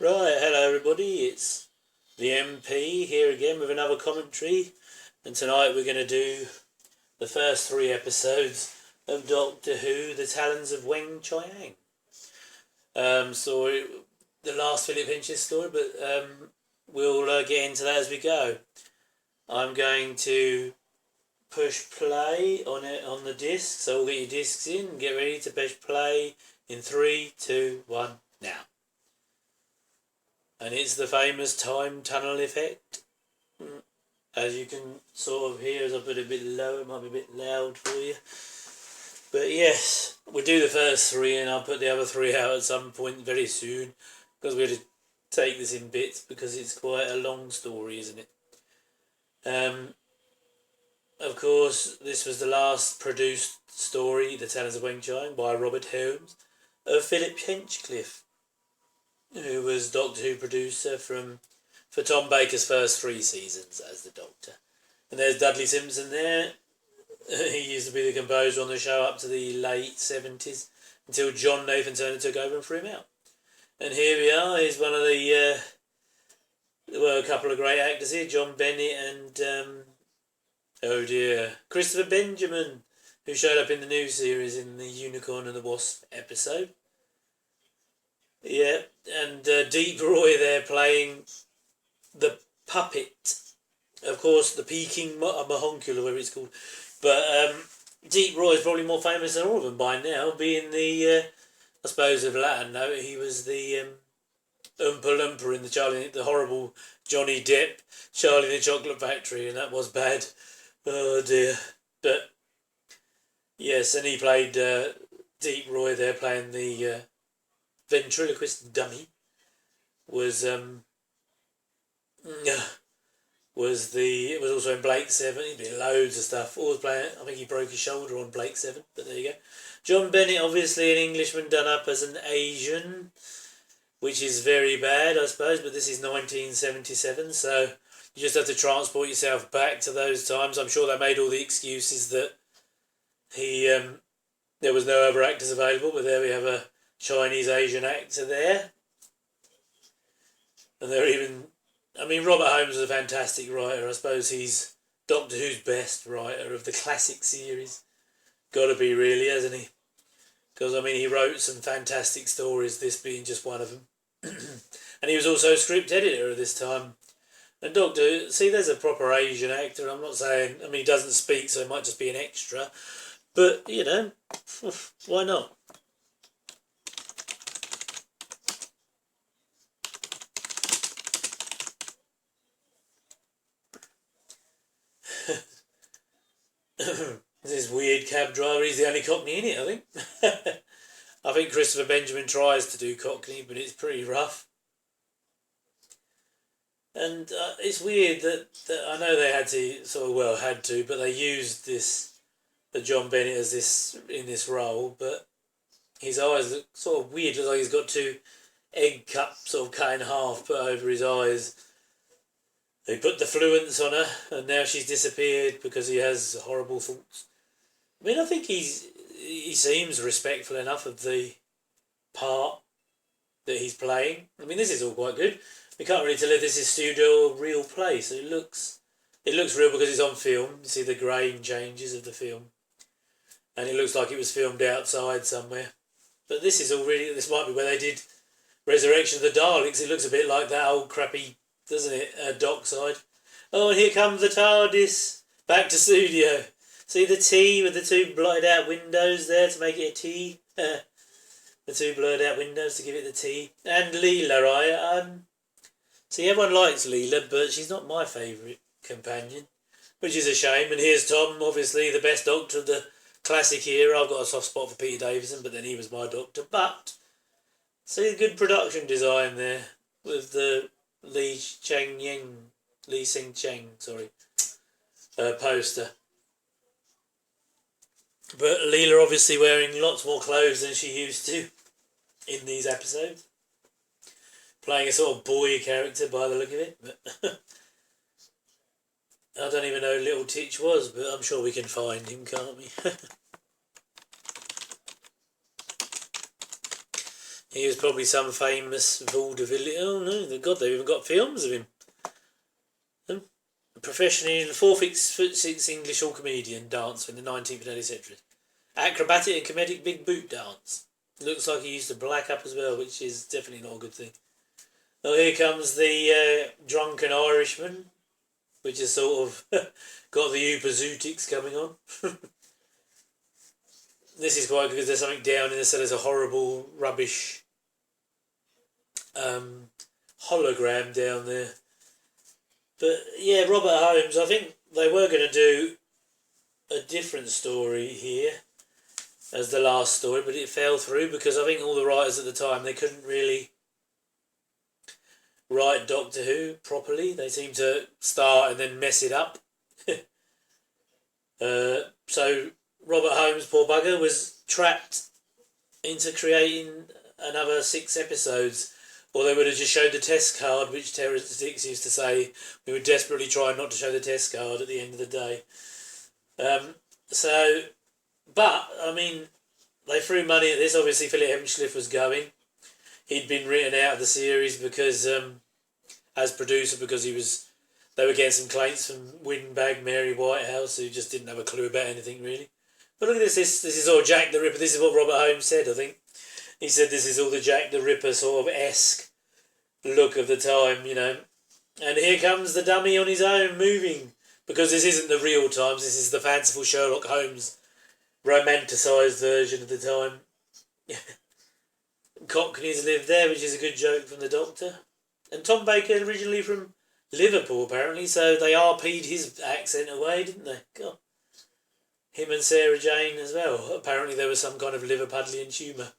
Right, hello everybody, it's the MP here again with another commentary, and tonight we're going to do the first three episodes of Doctor Who, The Talons of Weng Chiang. Story, the last Philip Hinch's story, but we'll get into that as we go. I'm going to push play on it on the disc, so we'll get your discs in and get ready to push play in 3, 2, 1, now. And it's the famous time tunnel effect. As you can sort of hear, as I put it a bit low, it might be a bit loud for you. But yes, we'll do the first three and I'll put the other three out at some point very soon, because we're going to take this in bits because it's quite a long story, isn't it? Of course, this was the last produced story, The Talons of Weng Chiang, by Robert Holmes of Philip Hinchcliffe, who was Doctor Who producer for Tom Baker's first 3 seasons as the Doctor. And there's Dudley Simpson there. He used to be the composer on the show up to the late 70s, until John Nathan Turner took over and threw him out. And here we are, he's one of the, a couple of great actors here, John Bennett and, Christopher Benjamin, who showed up in the new series in the Unicorn and the Wasp episode. Yeah, and Deep Roy there playing the puppet. Of course, the Peking Mahonkula, whatever it's called. But Deep Roy is probably more famous than all of them by now, being the, I suppose of Latin note, he was the Oompa Loompa in the horrible Johnny Depp, Charlie and the Chocolate Factory, and that was bad. Oh dear. But yes, and he played Deep Roy there, playing the ventriloquist dummy. It was also in Blake 7. He did loads of stuff. Always playing. I think he broke his shoulder on Blake 7, but there you go. John Bennett, obviously an Englishman done up as an Asian, which is very bad, I suppose, but this is 1977, so you just have to transport yourself back to those times. I'm sure they made all the excuses that there was no other actors available, but there we have a Chinese Asian actor there. And they're even... Robert Holmes is a fantastic writer. I suppose he's Doctor Who's best writer of the classic series. Got to be, really, hasn't he? Because, he wrote some fantastic stories, this being just one of them. And he was also script editor at this time. And there's a proper Asian actor. I'm not saying... he doesn't speak, so it might just be an extra. But, why not? This weird cab driver, he's the only Cockney in it, I think. I think Christopher Benjamin tries to do Cockney, but it's pretty rough. And it's weird that I know they had to, but they used the John Bennett as in this role, but his eyes look sort of weird. Looks like he's got 2 egg cups sort of cut in half put over his eyes. They put the fluence on her, and now she's disappeared because he has horrible thoughts. I think he seems respectful enough of the part that he's playing. This is all quite good. We can't really tell if this is studio or real play, so it looks real because it's on film. You see the grain changes of the film, and it looks like it was filmed outside somewhere. But this might be where they did Resurrection of the Daleks. It looks a bit like that old crappy, doesn't it, Dockside. Oh, and here comes the TARDIS back to studio. See the T with the 2 blotted out windows there to make it a T? The 2 blurred out windows to give it the T. And Leela, see, everyone likes Leela, but she's not my favourite companion, which is a shame. And here's Tom, obviously the best Doctor of the classic era. I've got a soft spot for Peter Davison, but then he was my Doctor. But see the good production design there with the Lee Sing Cheng, poster. But Leela obviously wearing lots more clothes than she used to in these episodes. Playing a sort of boy character by the look of it. But I don't even know who Little Titch was, but I'm sure we can find him, can't we? He was probably some famous vaudeville. Oh no, God, they've even got films of him. A professionally 4'6" English all comedian dancer in the 19th and early century. Acrobatic and comedic big boot dance. Looks like he used to black up as well, which is definitely not a good thing. Oh, here comes the drunken Irishman, which has sort of got the Upazootics coming on. This is quite good because there's something down in there, so there's a horrible, rubbish hologram down there. But yeah, Robert Holmes, I think they were going to do a different story here as the last story, but it fell through because I think all the writers at the time, they couldn't really write Doctor Who properly. They seemed to start and then mess it up. So Robert Holmes, poor bugger, was trapped into creating another 6 episodes, or they would have just showed the test card, which Terrence Dix used to say, we were desperately trying not to show the test card at the end of the day. But, I mean, they threw money at this. Obviously, Philip Hemscliffe was going. He'd been written out of the series because, as producer, because they were getting some claims from windbag Mary Whitehouse, who just didn't have a clue about anything, really. But look at this. This is all Jack the Ripper. This is what Robert Holmes said, I think. He said this is all the Jack the Ripper sort of esque look of the time, you know. And here comes the dummy on his own, moving. Because this isn't the real times, this is the fanciful Sherlock Holmes romanticised version of the time. Cockneys lived there, which is a good joke from the Doctor. And Tom Baker originally from Liverpool, apparently, so they RP'd his accent away, didn't they? God. Him and Sarah Jane as well. Apparently there was some kind of Liverpudlian humour.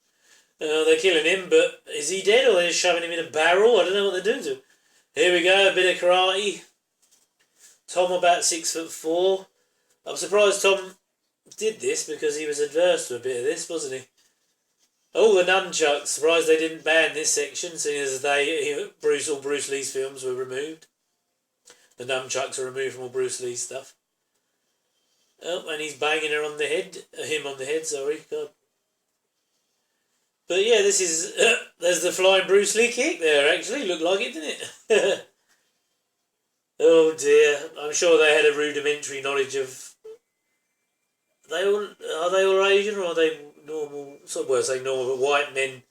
They're killing him, but is he dead or they're shoving him in a barrel? I don't know what they're doing to him. Here we go, a bit of karate. Tom about 6'4". I'm surprised Tom did this because he was adverse to a bit of this, wasn't he? Oh, the nunchucks. Surprised they didn't ban this section, seeing as all Bruce Lee's films were removed. The nunchucks are removed from all Bruce Lee's stuff. Oh, and he's banging him on the head, sorry, God. But yeah, this is, there's the flying Bruce Lee kick there, actually. Looked like it, didn't it? Oh dear. I'm sure they had a rudimentary knowledge of... Are they all Asian or are they normal? Sort of, well, say normal, but white men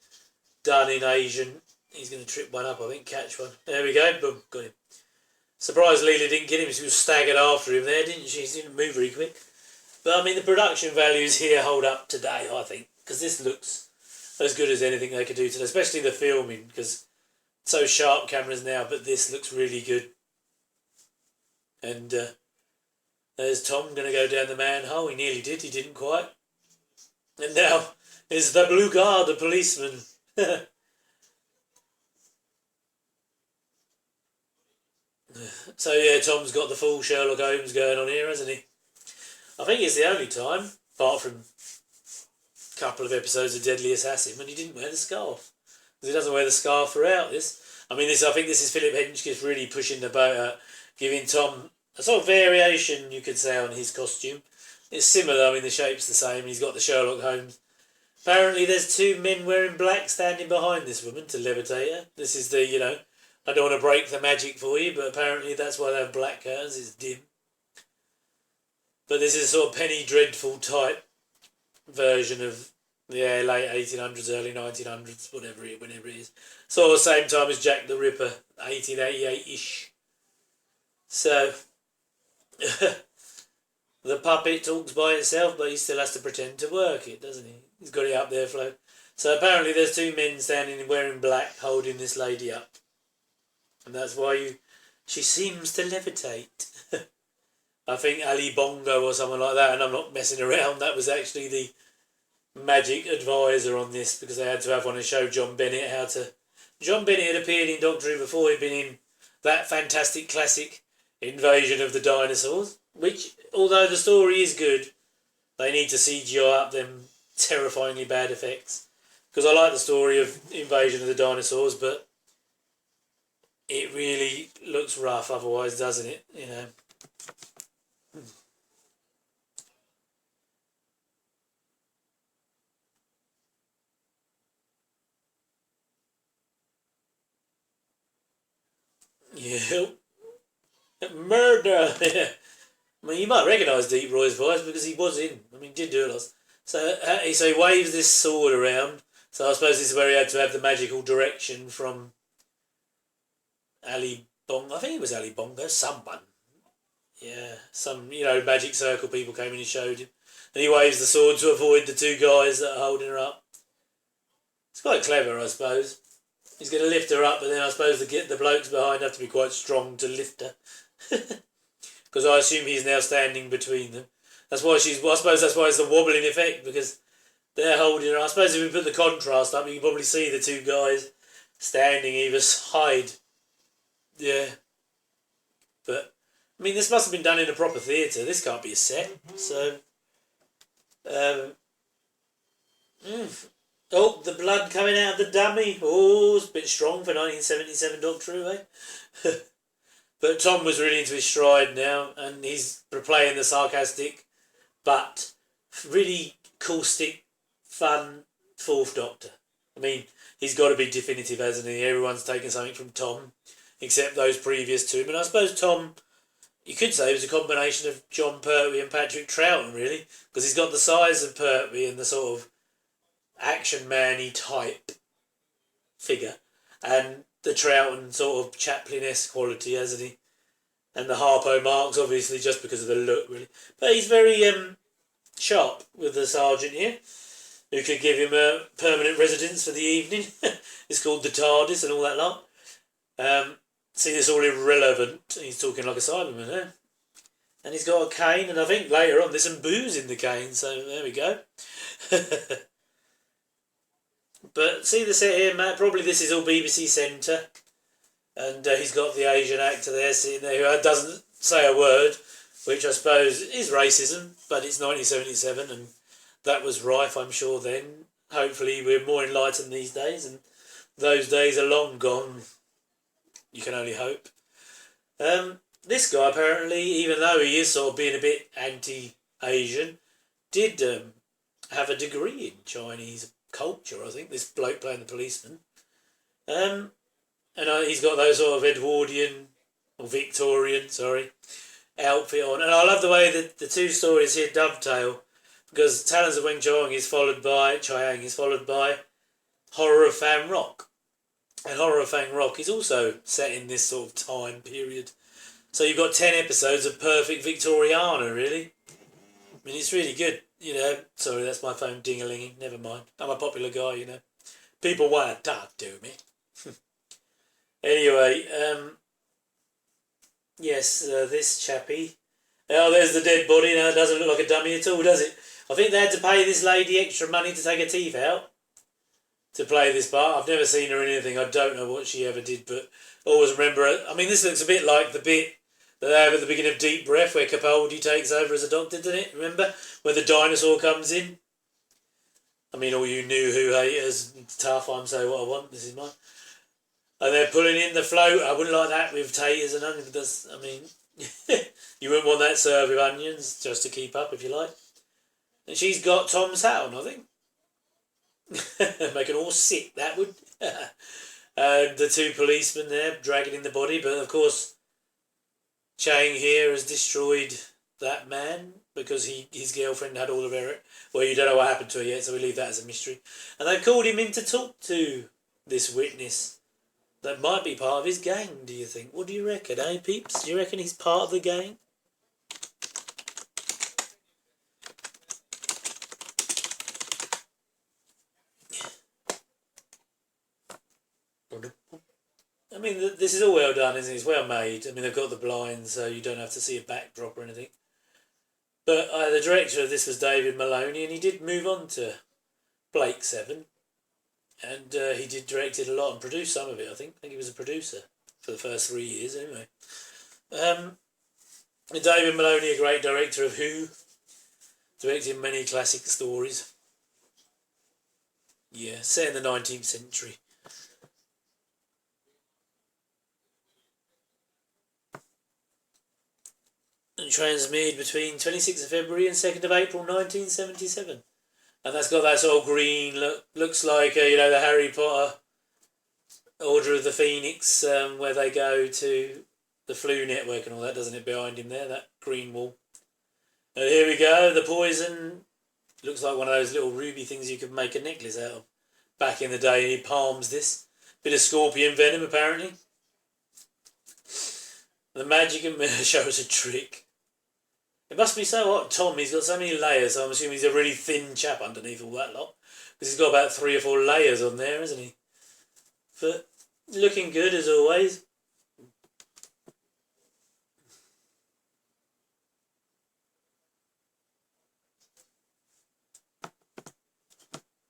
done in Asian. He's going to trip one up, I think, catch one. There we go, boom, got him. Surprised Leela didn't get him, she was staggered after him there, didn't she? She didn't move very quick. But I mean, the production values here hold up today, I think, because this looks as good as anything they could do today, especially the filming, because so sharp cameras now, but this looks really good. And there's Tom going to go down the manhole. He nearly did, he didn't quite. And now is the Blue Guard, the policeman. So yeah, Tom's got the full Sherlock Holmes going on here, hasn't he? I think it's the only time, apart from a couple of episodes of Deadly Assassin, when he didn't wear the scarf. Because he doesn't wear the scarf throughout this. I think this is Philip Hemscliffe really pushing the boat out, giving Tom a sort of variation, you could say, on his costume. It's similar, I mean, the shape's the same. He's got the Sherlock Holmes. Apparently there's 2 men wearing black standing behind this woman to levitate her. This is the, I don't want to break the magic for you, but apparently that's why they have black curtains, it's dim. But this is a sort of Penny Dreadful type version of the late 1800s, early 1900s, whenever it is. Sort of same time as Jack the Ripper, 1888-ish. So, the puppet talks by itself, but he still has to pretend to work it, doesn't he? He's got it up there float. So apparently there's 2 men standing wearing black holding this lady up. And that's why she seems to levitate. I think Ali Bongo or someone like that, and I'm not messing around, that was actually the magic advisor on this, because they had to have one to show John Bennett how to... John Bennett had appeared in Doctor Who before, he'd been in that fantastic classic Invasion of the Dinosaurs, which, although the story is good, they need to CGI up them terrifyingly bad effects. Because I like the story of Invasion of the Dinosaurs, but it really looks rough otherwise, doesn't it? Yeah. Murder! Yeah. I mean, you might recognise Deep Roy's voice because he was in. I mean, he did do a lot. So he waves this sword around. So I suppose this is where he had to have the magical direction from Ali Bong. I think it was Ali Bongo. Someone. Yeah, some magic circle people came in and showed him. And he waves the sword to avoid the two guys that are holding her up. It's quite clever, I suppose. He's going to lift her up, but then I suppose the blokes behind have to be quite strong to lift her. Because I assume he's now standing between them. That's why I suppose that's why it's the wobbling effect, because they're holding her. I suppose if we put the contrast up, you can probably see the two guys standing either side. Yeah. But, I mean, this must have been done in a proper theatre. This can't be a set. So, um, oh, the blood coming out of the dummy. Oh, it's a bit strong for 1977 Doctor Who, eh? But Tom was really into his stride now, and he's playing the sarcastic, but really caustic, fun Fourth Doctor. I mean, he's got to be definitive, hasn't he? Everyone's taken something from Tom, except those previous two. But I suppose Tom, you could say, was a combination of John Pertwee and Patrick Troughton, really, because he's got the size of Pertwee and the sort of action man-y type figure, and the Troughton sort of Chaplin-esque quality, hasn't he? And the Harpo marks, obviously, just because of the look, really. But he's very sharp with the sergeant here, who could give him a permanent residence for the evening. It's called the TARDIS and all that lot. See, this all irrelevant. He's talking like a Cyberman, eh? And he's got a cane, and I think later on there's some booze in the cane, so there we go. But see the set here, Matt? Probably this is all BBC Centre. And he's got the Asian actor there sitting there who doesn't say a word, which I suppose is racism, but it's 1977 and that was rife, I'm sure, then. Hopefully we're more enlightened these days, and those days are long gone. You can only hope. This guy, apparently, even though he is sort of being a bit anti-Asian, did have a degree in Chinese culture, I think, this bloke playing the policeman. And he's got those sort of Edwardian, or Victorian, outfit on. And I love the way that the two stories here dovetail, because Talons of Weng Chiang is followed by Horror of Fang Rock. And Horror of Fang Rock is also set in this sort of time period. So you've got 10 episodes of perfect Victoriana, really. I mean, it's really good, Sorry, that's my phone ding-a-linging. Never mind. I'm a popular guy, People want to talk to me. Anyway, yes, this chappie. Oh, there's the dead body. Now it doesn't look like a dummy at all, does it? I think they had to pay this lady extra money to take her teeth out to play this part. I've never seen her in anything. I don't know what she ever did, but always remember her. I mean, this looks a bit like the bit that they have at the beginning of Deep Breath where Capaldi takes over as a doctor, doesn't it? Remember? Where the dinosaur comes in? I mean, all you New Who haters, tough, I'm saying what I want, this is mine. And they're pulling in the float. I wouldn't like that with taters and onions. I mean, you wouldn't want that served with onions, just to keep up, if you like. And she's got Tom's hat on, I think. Make it all sick, that would. And the two policemen there dragging in the body, but of course Chiang here has destroyed that man because his girlfriend had all of her. Well, you don't know what happened to her yet, so we leave that as a mystery. And they've called him in to talk to this witness that might be part of his gang, do you think? What do you reckon, eh, peeps? Do you reckon he's part of the gang? I mean, this is all well done, isn't it? It's well made. I mean, they've got the blinds, so you don't have to see a backdrop or anything. But the director of this was David Maloney, and he did move on to Blake 7. And he did direct it a lot and produced some of it, I think. I think he was a producer for the first 3 years, anyway. David Maloney, a great director of Who, directed many classic stories. Yeah, set in the 19th century. And transmitted between 26th of February and 2nd of April 1977. And that's got that sort of green look. Looks like, the Harry Potter Order of the Phoenix, where they go to the flu network and all that, doesn't it? Behind him there, that green wall. And here we go. The poison looks like one of those little ruby things you could make a necklace out of. Back in the day, he palms this bit of scorpion venom apparently. The magic and mirror shows a trick. It must be so hot, Tom. He's got so many layers. So I'm assuming he's a really thin chap underneath all that lot, because he's got about 3 or 4 layers on there, isn't he? But looking good as always.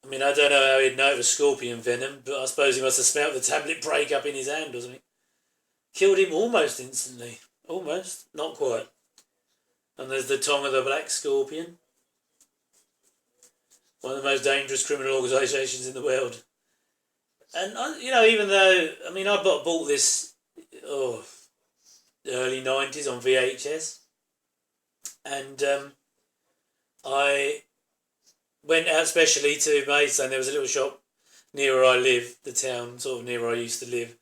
I mean, I don't know how he'd know it was scorpion venom, but I suppose he must have smelt the tablet break up in his hand, doesn't he? Killed him almost instantly. Almost. Not quite. And there's the tongue of the black scorpion. One of the most dangerous criminal organisations in the world. And, even though, I bought this early 90s on VHS. And I went out specially to Maidstone. There was a little shop near where I live, the town sort of near where I used to live.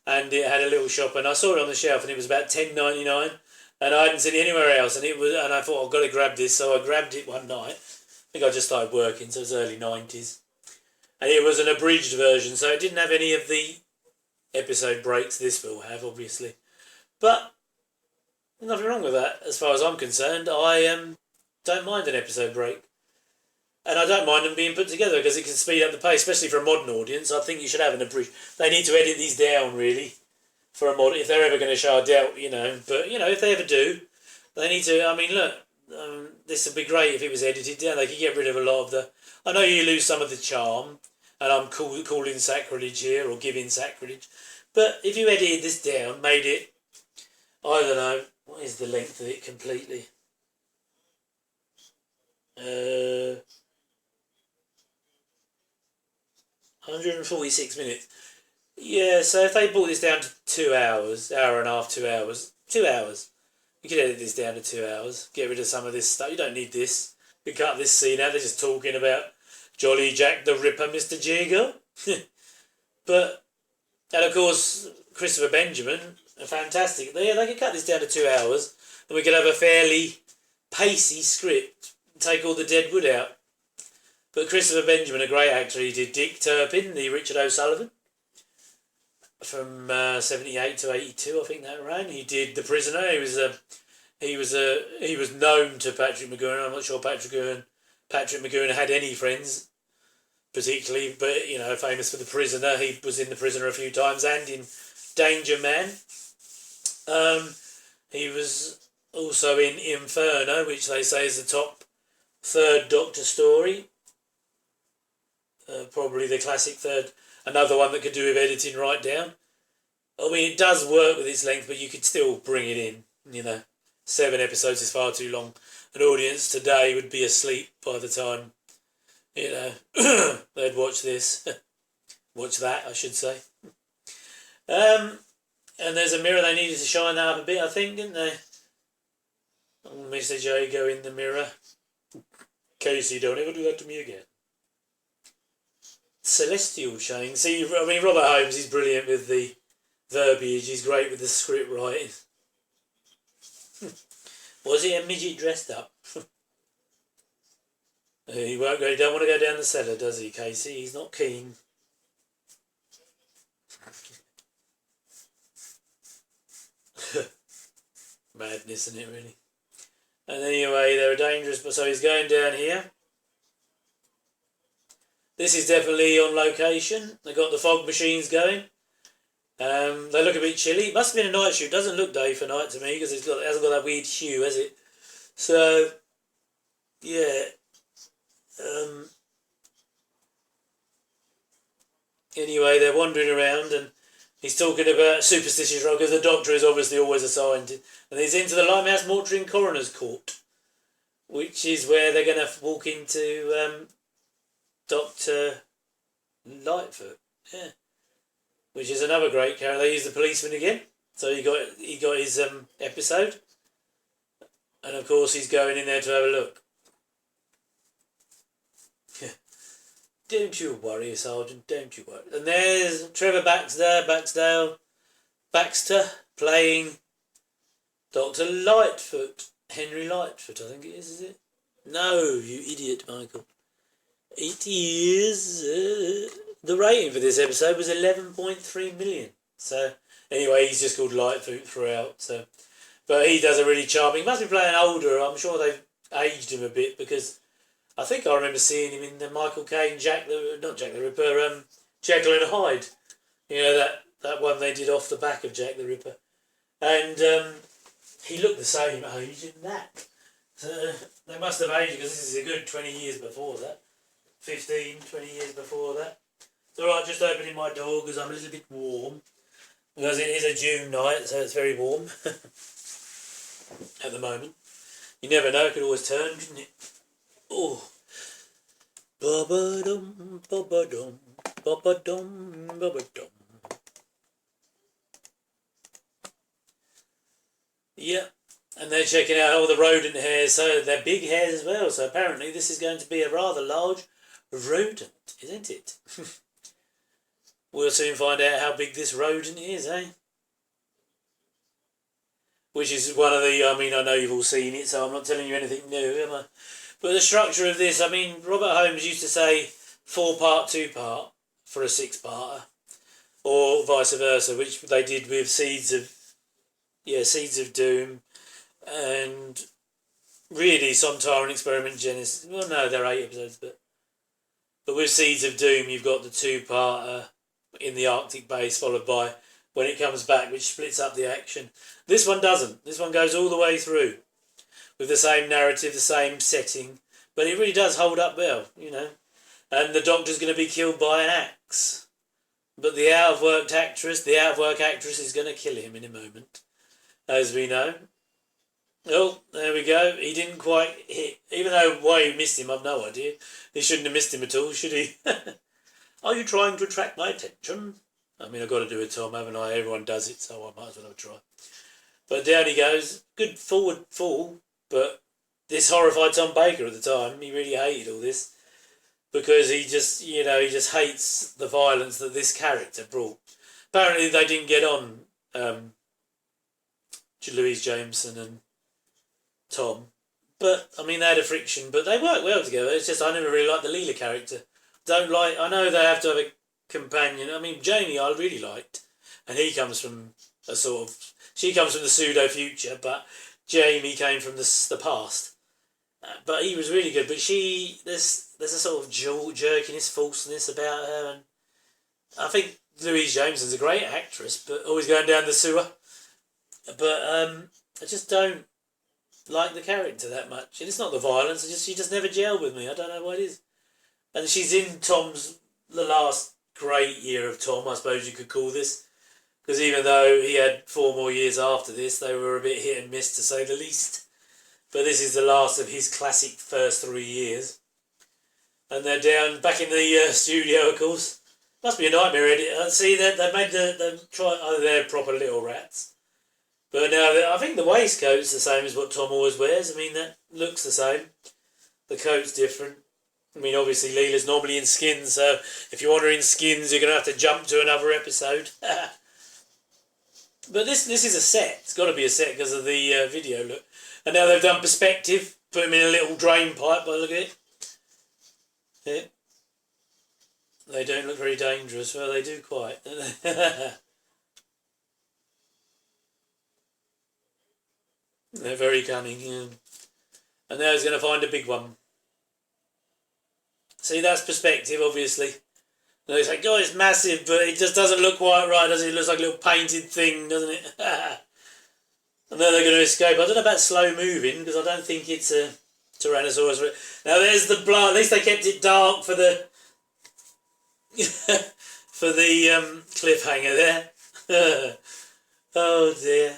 And it had a little shop, and I saw it on the shelf, and it was about $10.99, and I hadn't seen it anywhere else. And I thought I've got to grab this, so I grabbed it one night. I think I just started working, so it was early 90s, and it was an abridged version, so it didn't have any of the episode breaks this will have, obviously. But nothing wrong with that, as far as I'm concerned. I don't mind an episode break. And I don't mind them being put together because it can speed up the pace, especially for a modern audience. I think you should have an abridged. They need to edit these down, really, for a mod, if they're ever going to show a doubt, But, if they ever do, they need to. This would be great if it was edited down. They could get rid of a lot of the. I know you lose some of the charm, and I'm calling sacrilege here, or giving sacrilege. But if you edited this down, made it, I don't know, what is the length of it completely? 146 minutes. Yeah, so if they brought this down to 2 hours, hour and a half, 2 hours, 2 hours, you could edit this down to 2 hours, get rid of some of this stuff. You don't need this. You cut this scene out, they're just talking about Jolly Jack the Ripper, Mr. Jago. But, and of course, Christopher Benjamin, fantastic. They could cut this down to 2 hours, and we could have a fairly pacey script, take all the dead wood out. But Christopher Benjamin, a great actor, he did Dick Turpin, the Richard O'Sullivan, from 78 to 82, I think that ran. He did The Prisoner. He was known to Patrick McGoohan. I'm not sure Patrick McGoohan had any friends, particularly, but famous for The Prisoner. He was in The Prisoner a few times and in Danger Man. He was also in Inferno, which they say is the top 3rd Doctor story. Probably the classic 3rd. Another one that could do with editing right down. It does work with its length, but you could still bring it in. 7 episodes is far too long. An audience today would be asleep by the time, they'd watch this. Watch that, I should say. And there's a mirror. They needed to shine that up a bit, I think, didn't they? Oh, Mr. Jago in the mirror. K.s.i, don't ever do that to me again. Celestial showing. See, Robert Holmes, he's brilliant with the verbiage. He's great with the script writing. Was he a midget dressed up? He won't go. He don't want to go down the cellar, does he, K.s.i? He's not keen. Madness, isn't it, really? And anyway, they're dangerous. So he's going down here. This is definitely on location. They've got the fog machines going. They look a bit chilly. It must have been a night shoot. Doesn't look day for night to me because it hasn't got that weird hue, has it? So, yeah. Anyway, they're wandering around and he's talking about superstitious role because the Doctor is obviously always assigned. And he's into the Limehouse Mortuary and Coroner's Court, which is where they're going to walk into Dr. Lightfoot, yeah, which is another great character. They use the policeman again, so he got his episode, and of course he's going in there to have a look. Don't you worry, Sergeant, don't you worry. And there's Trevor Baxter playing Dr. Lightfoot. Henry Lightfoot, I think it is it? No, you idiot, Michael. It is... the rating for this episode was 11.3 million. So, anyway, he's just called Lightfoot throughout. So, but he does a really charming... He must be playing older. I'm sure they've aged him a bit because I think I remember seeing him in the Michael Caine, not Jack the Ripper, Jekyll and Hyde. You know, that one they did off the back of Jack the Ripper. And he looked the same age in that. So they must have aged because this is a good 20 years before that. 15, 20 years before that. It's alright, just opening my door because I'm a little bit warm. Because it is a June night, so it's very warm at the moment. You never know, it could always turn, couldn't it? Oh. Ba-ba-dum, ba-ba-dum, ba-ba-dum, ba-ba-dum. Yeah, and they're checking out all the rodent hairs, so they're big hairs as well, so apparently this is going to be a rather large rodent, isn't it? We'll soon find out how big this rodent is, eh? Which is one of the, I mean, I know you've all seen it, so I'm not telling you anything new, am I? But the structure of this, I mean, Robert Holmes used to say 4-part, 2-part for a 6-parter, or vice versa, which they did with Seeds of Doom, and really Sontar and Experiment Genesis. Well, no, they're 8 episodes, but with Seeds of Doom, you've got the 2-parter in the Arctic base, followed by When It Comes Back, which splits up the action. This one doesn't. This one goes all the way through with the same narrative, the same setting, but it really does hold up well, you know. And the Doctor's going to be killed by an axe, but the out-of-work actress is going to kill him in a moment, as we know. Oh, there we go. He didn't quite hit, even though why he missed him, I've no idea. He shouldn't have missed him at all, should he? Are you trying to attract my attention? I mean, I've got to do it, Tom, haven't I? Everyone does it, so I might as well have a try. But down he goes. Good forward fall, but this horrified Tom Baker at the time. He really hated all this because he just hates the violence that this character brought. Apparently they didn't get on, Louise Jameson and Tom. But, I mean, they had a friction, but they worked well together. It's just I never really liked the Leela character. I know they have to have a companion. I mean, Jamie I really liked, and he comes from she comes from the pseudo-future, but Jamie came from the past. But he was really good, but there's a sort of jerkiness, falseness about her, and I think Louise Jameson's a great actress, but always going down the sewer. But I just don't like the character that much, and it's not the violence. She just never gelled with me. I don't know what it is. And she's in the last great year of Tom, I suppose you could call this, because even though he had 4 more years after this, they were a bit hit and miss to say the least. But this is the last of his classic first 3 years, and they're down back in the studio, of course. Must be a nightmare edit. See, they're proper little rats. But now, I think the waistcoat's the same as what Tom always wears. I mean, that looks the same. The coat's different. I mean, obviously, Leela's normally in skins, so if you want her in skins, you're going to have to jump to another episode. But this is a set. It's got to be a set because of the video look. And now they've done perspective, put him in a little drain pipe by the look at it. Yeah. They don't look very dangerous. Well, they do quite. They're very cunning, yeah. And now he's going to find a big one. See, that's perspective, obviously. And they say, God, it's massive, but it just doesn't look quite right, does it? It looks like a little painted thing, doesn't it? And then they're going to escape. I don't know about slow moving, because I don't think it's a Tyrannosaurus. Now, there's the blood. At least they kept it dark for the for the cliffhanger there. Oh, dear.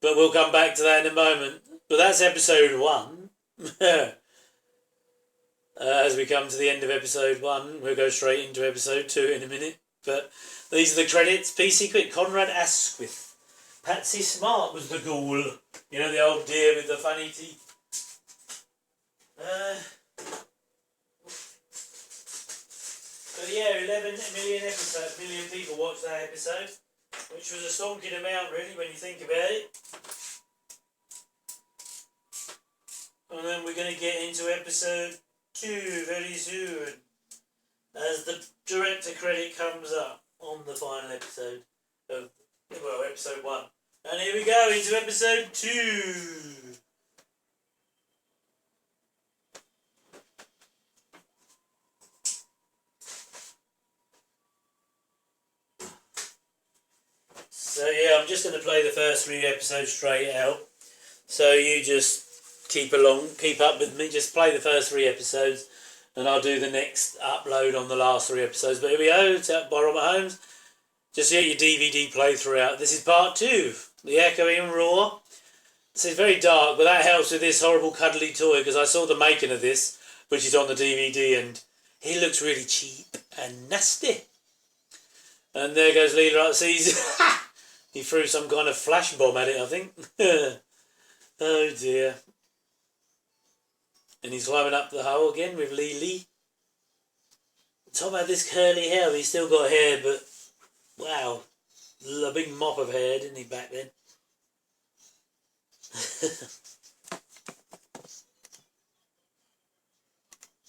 But we'll come back to that in a moment. But that's episode 1. As we come to the end of episode 1, we'll go straight into episode 2 in a minute. But these are the credits. PC Quick, Conrad Asquith. Patsy Smart was the ghoul. You know, the old deer with the funny teeth. But yeah, 11 million people watched that episode, which was a stonking amount, really, when you think about it. And then we're going to get into episode 2 very soon, as the director credit comes up on the final episode of, well, episode 1. And here we go into episode 2. So yeah, I'm just going to play the first 3 episodes straight out. So you just keep up with me. Just play the first 3 episodes, and I'll do the next upload on the last 3 episodes. But here we go. It's out by Robert Holmes. Just get your DVD playthrough out. This is part 2, the echoing roar. This is very dark, but that helps with this horrible cuddly toy, because I saw the making of this, which is on the DVD, and he looks really cheap and nasty. And there goes Leela up. Sees he threw some kind of flash bomb at it, I think. Oh dear. And he's climbing up the hole again with Lee. Talk about this curly hair. He's still got hair, but wow, a big mop of hair, didn't he, back then?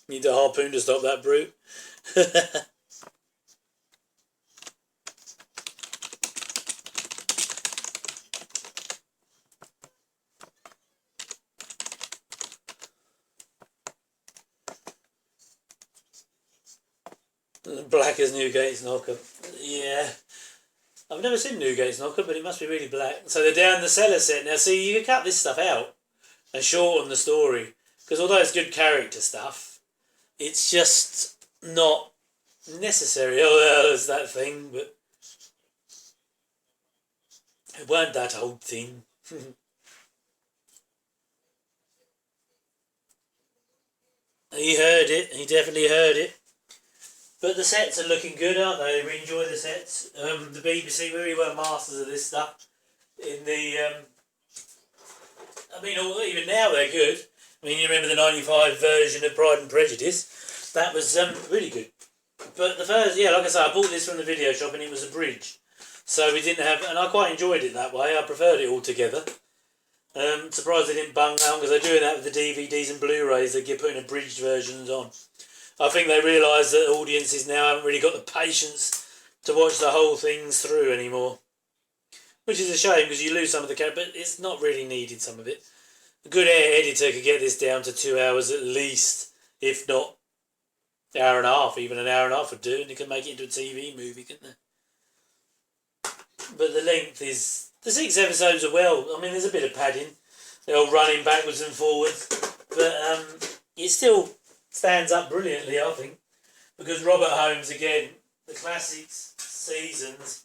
Need a harpoon to stop that brute. Black as Newgate's knocker. Yeah. I've never seen Newgate's knocker, but it must be really black. So they're down the cellar set. Now, see, you can cut this stuff out and shorten the story. Because although it's good character stuff, it's just not necessary. Oh, well, there's that thing, but it weren't that old thing. He heard it. He definitely heard it. But the sets are looking good, aren't they? We enjoy the sets. The BBC really were masters of this stuff. In the, I mean, even now they're good. I mean, you remember the '95 version of Pride and Prejudice? That was really good. But the first, yeah, like I said, I bought this from the video shop and it was abridged. So we didn't have, and I quite enjoyed it that way. I preferred it all together. Surprised they didn't bung down, because they're doing that with the DVDs and Blu-rays. They get putting abridged versions on. I think they realise that audiences now haven't really got the patience to watch the whole things through anymore. Which is a shame, because you lose some of the character, but it's not really needed, some of it. A good editor could get this down to 2 hours at least, if not an hour and a half. Even an hour and a half would do, and you can make it into a TV movie, couldn't they? But the length is... The 6 episodes are well. I mean, there's a bit of padding. They're all running backwards and forwards. But it still stands up brilliantly, I think. Because Robert Holmes, again, the classics, seasons...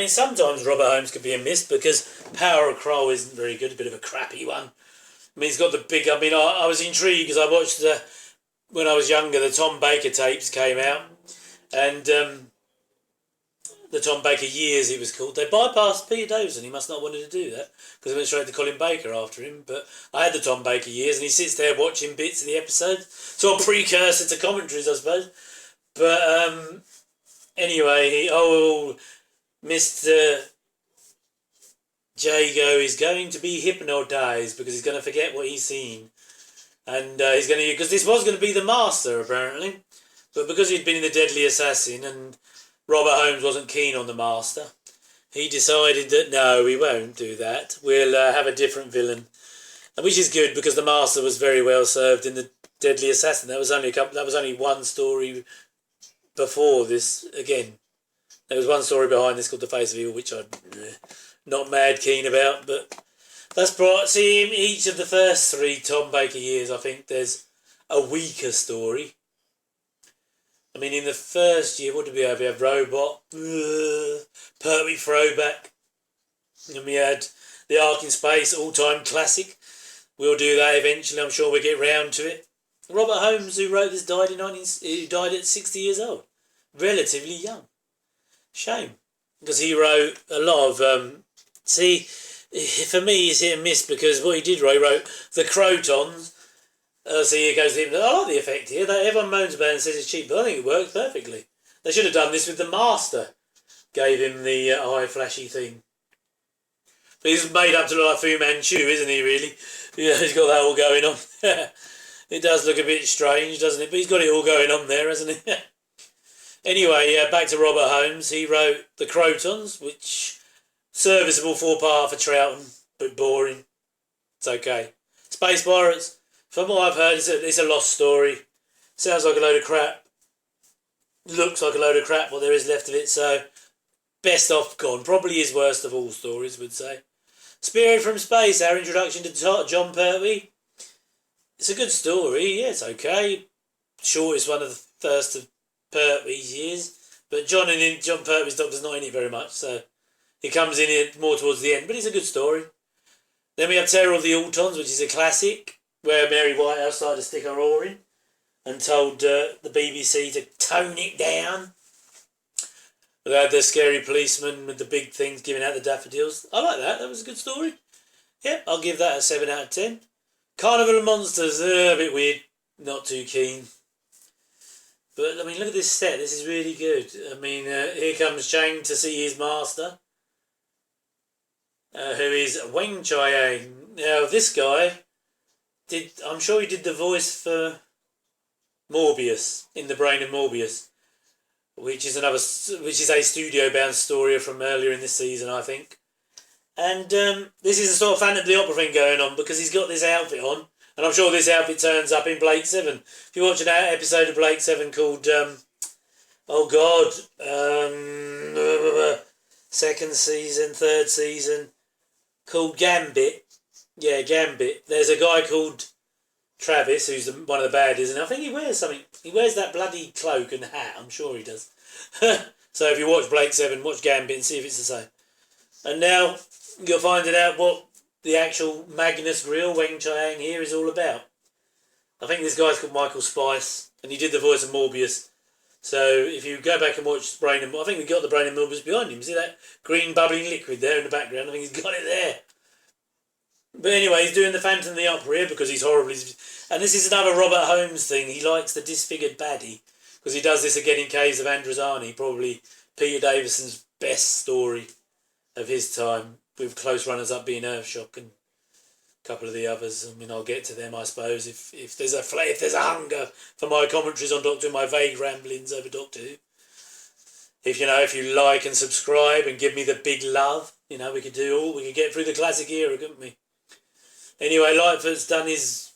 sometimes Robert Holmes could be a miss, because Power of Crow isn't very good, a bit of a crappy one. I mean, he's got the big... I mean, I was intrigued because I watched when I was younger, the Tom Baker tapes came out, and the Tom Baker Years, it was called. They bypassed Peter Davison. He must not have wanted to do that, because they went straight to Colin Baker after him. But I had the Tom Baker Years, and he sits there watching bits of the episode. Sort of precursor to commentaries, I suppose. But anyway, Mr. Jago is going to be hypnotised, because he's going to forget what he's seen. And he's going to... Because this was going to be the Master, apparently. But because he'd been in The Deadly Assassin, and Robert Holmes wasn't keen on the Master, he decided that, no, we won't do that. We'll have a different villain. Which is good, because the Master was very well served in The Deadly Assassin. That was only one story before this. Again, there was one story behind this called The Face of Evil, which I'm not mad keen about, but that's brought... See, in each of the first 3 Tom Baker Years, I think there's a weaker story. I mean, in the first year, what did we have? We had Robot, Pertwee Throwback, and we had The Ark in Space, all-time classic. We'll do that eventually. I'm sure we'll get round to it. Robert Holmes, who wrote this, died at 60 years old. Relatively young. Shame. Because he wrote a lot of... see, for me, he's hit and miss, because what he did write, he wrote The Crotons, So here goes the. I like the effect here. Everyone moans about it and says it's cheap, but I think it works perfectly. They should have done this with the Master. Gave him the high flashy thing. But he's made up to look like Fu Manchu, isn't he, really? Yeah, he's got that all going on. It does look a bit strange, doesn't it? But he's got it all going on there, hasn't he? Anyway, back to Robert Holmes. He wrote The Crotons, which serviceable 4-part for Troughton, but boring. It's okay. Space Pirates, from what I've heard, it's a lost story. Sounds like a load of crap. Looks like a load of crap, what there is left of it, so best off gone. Probably his worst of all stories, would say. Spirit from Space, our introduction to John Pertwee. It's a good story, yeah, it's okay. Shortest one of the first of Pertwee's years. But John Pertwee's Doctor's not in it very much, so he comes in it more towards the end, but it's a good story. Then we have Terror of the Autons, which is a classic, where Mary Whitehouse started to stick her oar in and told the BBC to tone it down. They had the scary policeman with the big things giving out the daffodils. I like that. That was a good story. Yeah, I'll give that a 7 out of 10. Carnival of Monsters, a bit weird. Not too keen. But, I mean, look at this set. This is really good. I mean, here comes Chiang to see his master, who is Weng Chiang. Now, this guy I'm sure he did the voice for Morbius, in the Brain of Morbius, which is a studio-bound story from earlier in this season, I think. And this is a sort of Phantom of the Opera thing going on, because he's got this outfit on, and I'm sure this outfit turns up in Blake 7. If you watch an episode of Blake 7 called, second season, third season, called Gambit. Yeah, Gambit. There's a guy called Travis, who's one of the baddies, and I think he wears something. He wears that bloody cloak and hat. I'm sure he does. So if you watch Blake 7, watch Gambit and see if it's the same. And now you're finding out what the actual Magnus Grill, Weng Chiang here, is all about. I think this guy's called Michael Spice, and he did the voice of Morbius. So if you go back and watch Brain and I think we got the Brain and Morbius behind him. See that green bubbling liquid there in the background? I think he's got it there. But anyway, he's doing the Phantom of the Opera here because he's horribly... And this is another Robert Holmes thing. He likes the disfigured baddie because he does this again in Caves of Androzani, probably Peter Davison's best story of his time, with close runners-up being Earthshock and a couple of the others. I mean, I'll get to them, I suppose, if there's a hunger for my commentaries on Doctor Who, my vague ramblings over Doctor Who. If you like and subscribe and give me the big love, we could get through the classic era, couldn't we? Anyway, Lightfoot's done his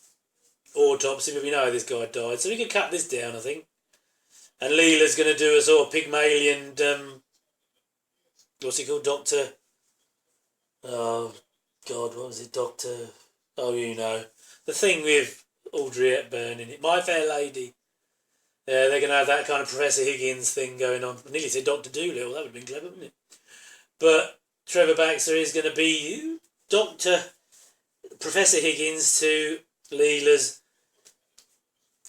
autopsy, but we know how this guy died, so we can cut this down, I think. And Leela's going to do a sort of Pygmalion, what's he called, Doctor... Oh, God, what was it, Doctor... Oh, the thing with Audrey Hepburn in it. My Fair Lady. Yeah, they're going to have that kind of Professor Higgins thing going on. I nearly said Dr. Dolittle, that would have been clever, wouldn't it? But Trevor Baxter is going to be Professor Higgins to Leela's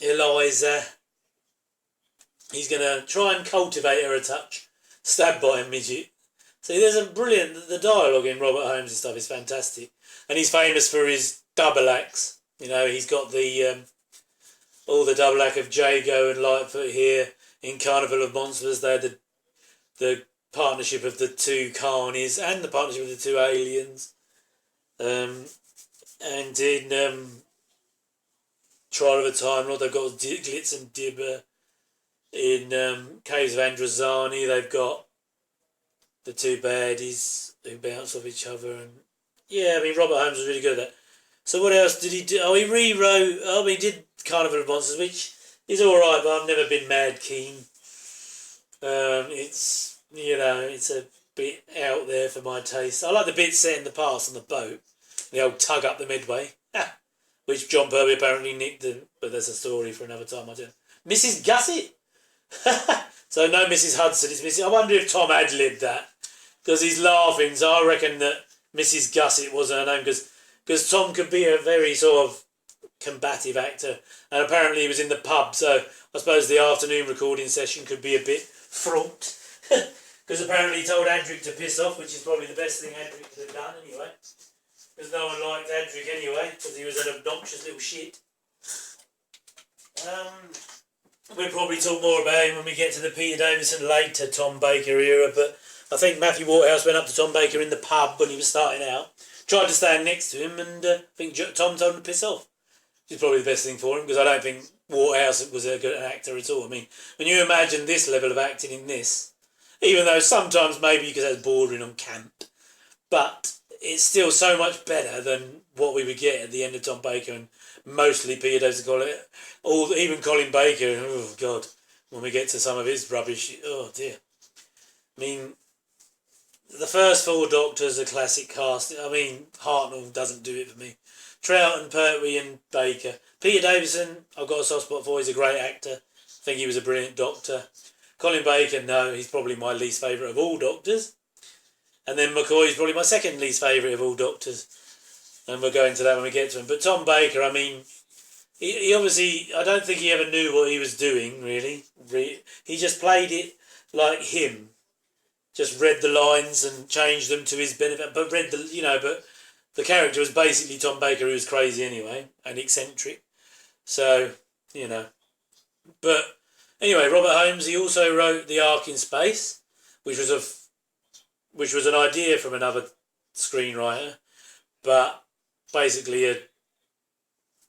Eliza. He's going to try and cultivate her a touch. Stabbed by a midget. See, there's a brilliant... The dialogue in Robert Holmes and stuff is fantastic. And he's famous for his double acts. He's got the... all the double act of Jago and Lightfoot here. In Carnival of Monsters, they had the partnership of the two carnies and the partnership of the two aliens. And in Trial of a Time Lord, they've got Glitz and Dibber. In Caves of Androzani, they've got the two baddies who bounce off each other. And yeah, I mean, Robert Holmes was really good at that. So what else did he do? Oh, he rewrote... Oh, he did Carnival of Monsters, which is all right, but I've never been mad keen. It's a bit out there for my taste. I like the bit set in the past on the boat, the old tug up the Medway, which John Pertwee apparently nicked, but there's a story for another time. I don't know. Mrs. Gusset. So no Mrs. Hudson, it's Mrs. I wonder if Tom ad-libbed that, because he's laughing. So I reckon that Mrs. Gusset was her name, because Tom could be a very sort of combative actor, and apparently he was in the pub, so I suppose the afternoon recording session could be a bit fraught, because apparently he told Adric to piss off, which is probably the best thing Adric could have done anyway, because no one liked Adric anyway, because he was an obnoxious little shit. We'll probably talk more about him when we get to the Peter Davison later Tom Baker era, but I think Matthew Waterhouse went up to Tom Baker in the pub when he was starting out, tried to stand next to him, and I think Tom told him to piss off. Which is probably the best thing for him, because I don't think Waterhouse was a good actor at all. I mean, when you imagine this level of acting in this, even though sometimes maybe because that's bordering on camp, but it's still so much better than what we would get at the end of Tom Baker and mostly Peter Davison, even Colin Baker. Oh God, when we get to some of his rubbish, oh dear. I mean, the first four Doctors are classic cast. I mean, Hartnell doesn't do it for me. Troughton, Pertwee and Baker. Peter Davison, I've got a soft spot for. He's a great actor. I think he was a brilliant Doctor. Colin Baker, no, he's probably my least favourite of all Doctors. And then McCoy's probably my second least favourite of all Doctors. And we'll go into that when we get to him. But Tom Baker, I mean, he obviously, I don't think he ever knew what he was doing, really. He just played it like him. Just read the lines and changed them to his benefit. But but the character was basically Tom Baker, who was crazy anyway, and eccentric. So, But anyway, Robert Holmes, he also wrote The Ark in Space, which was an idea from another screenwriter, but basically a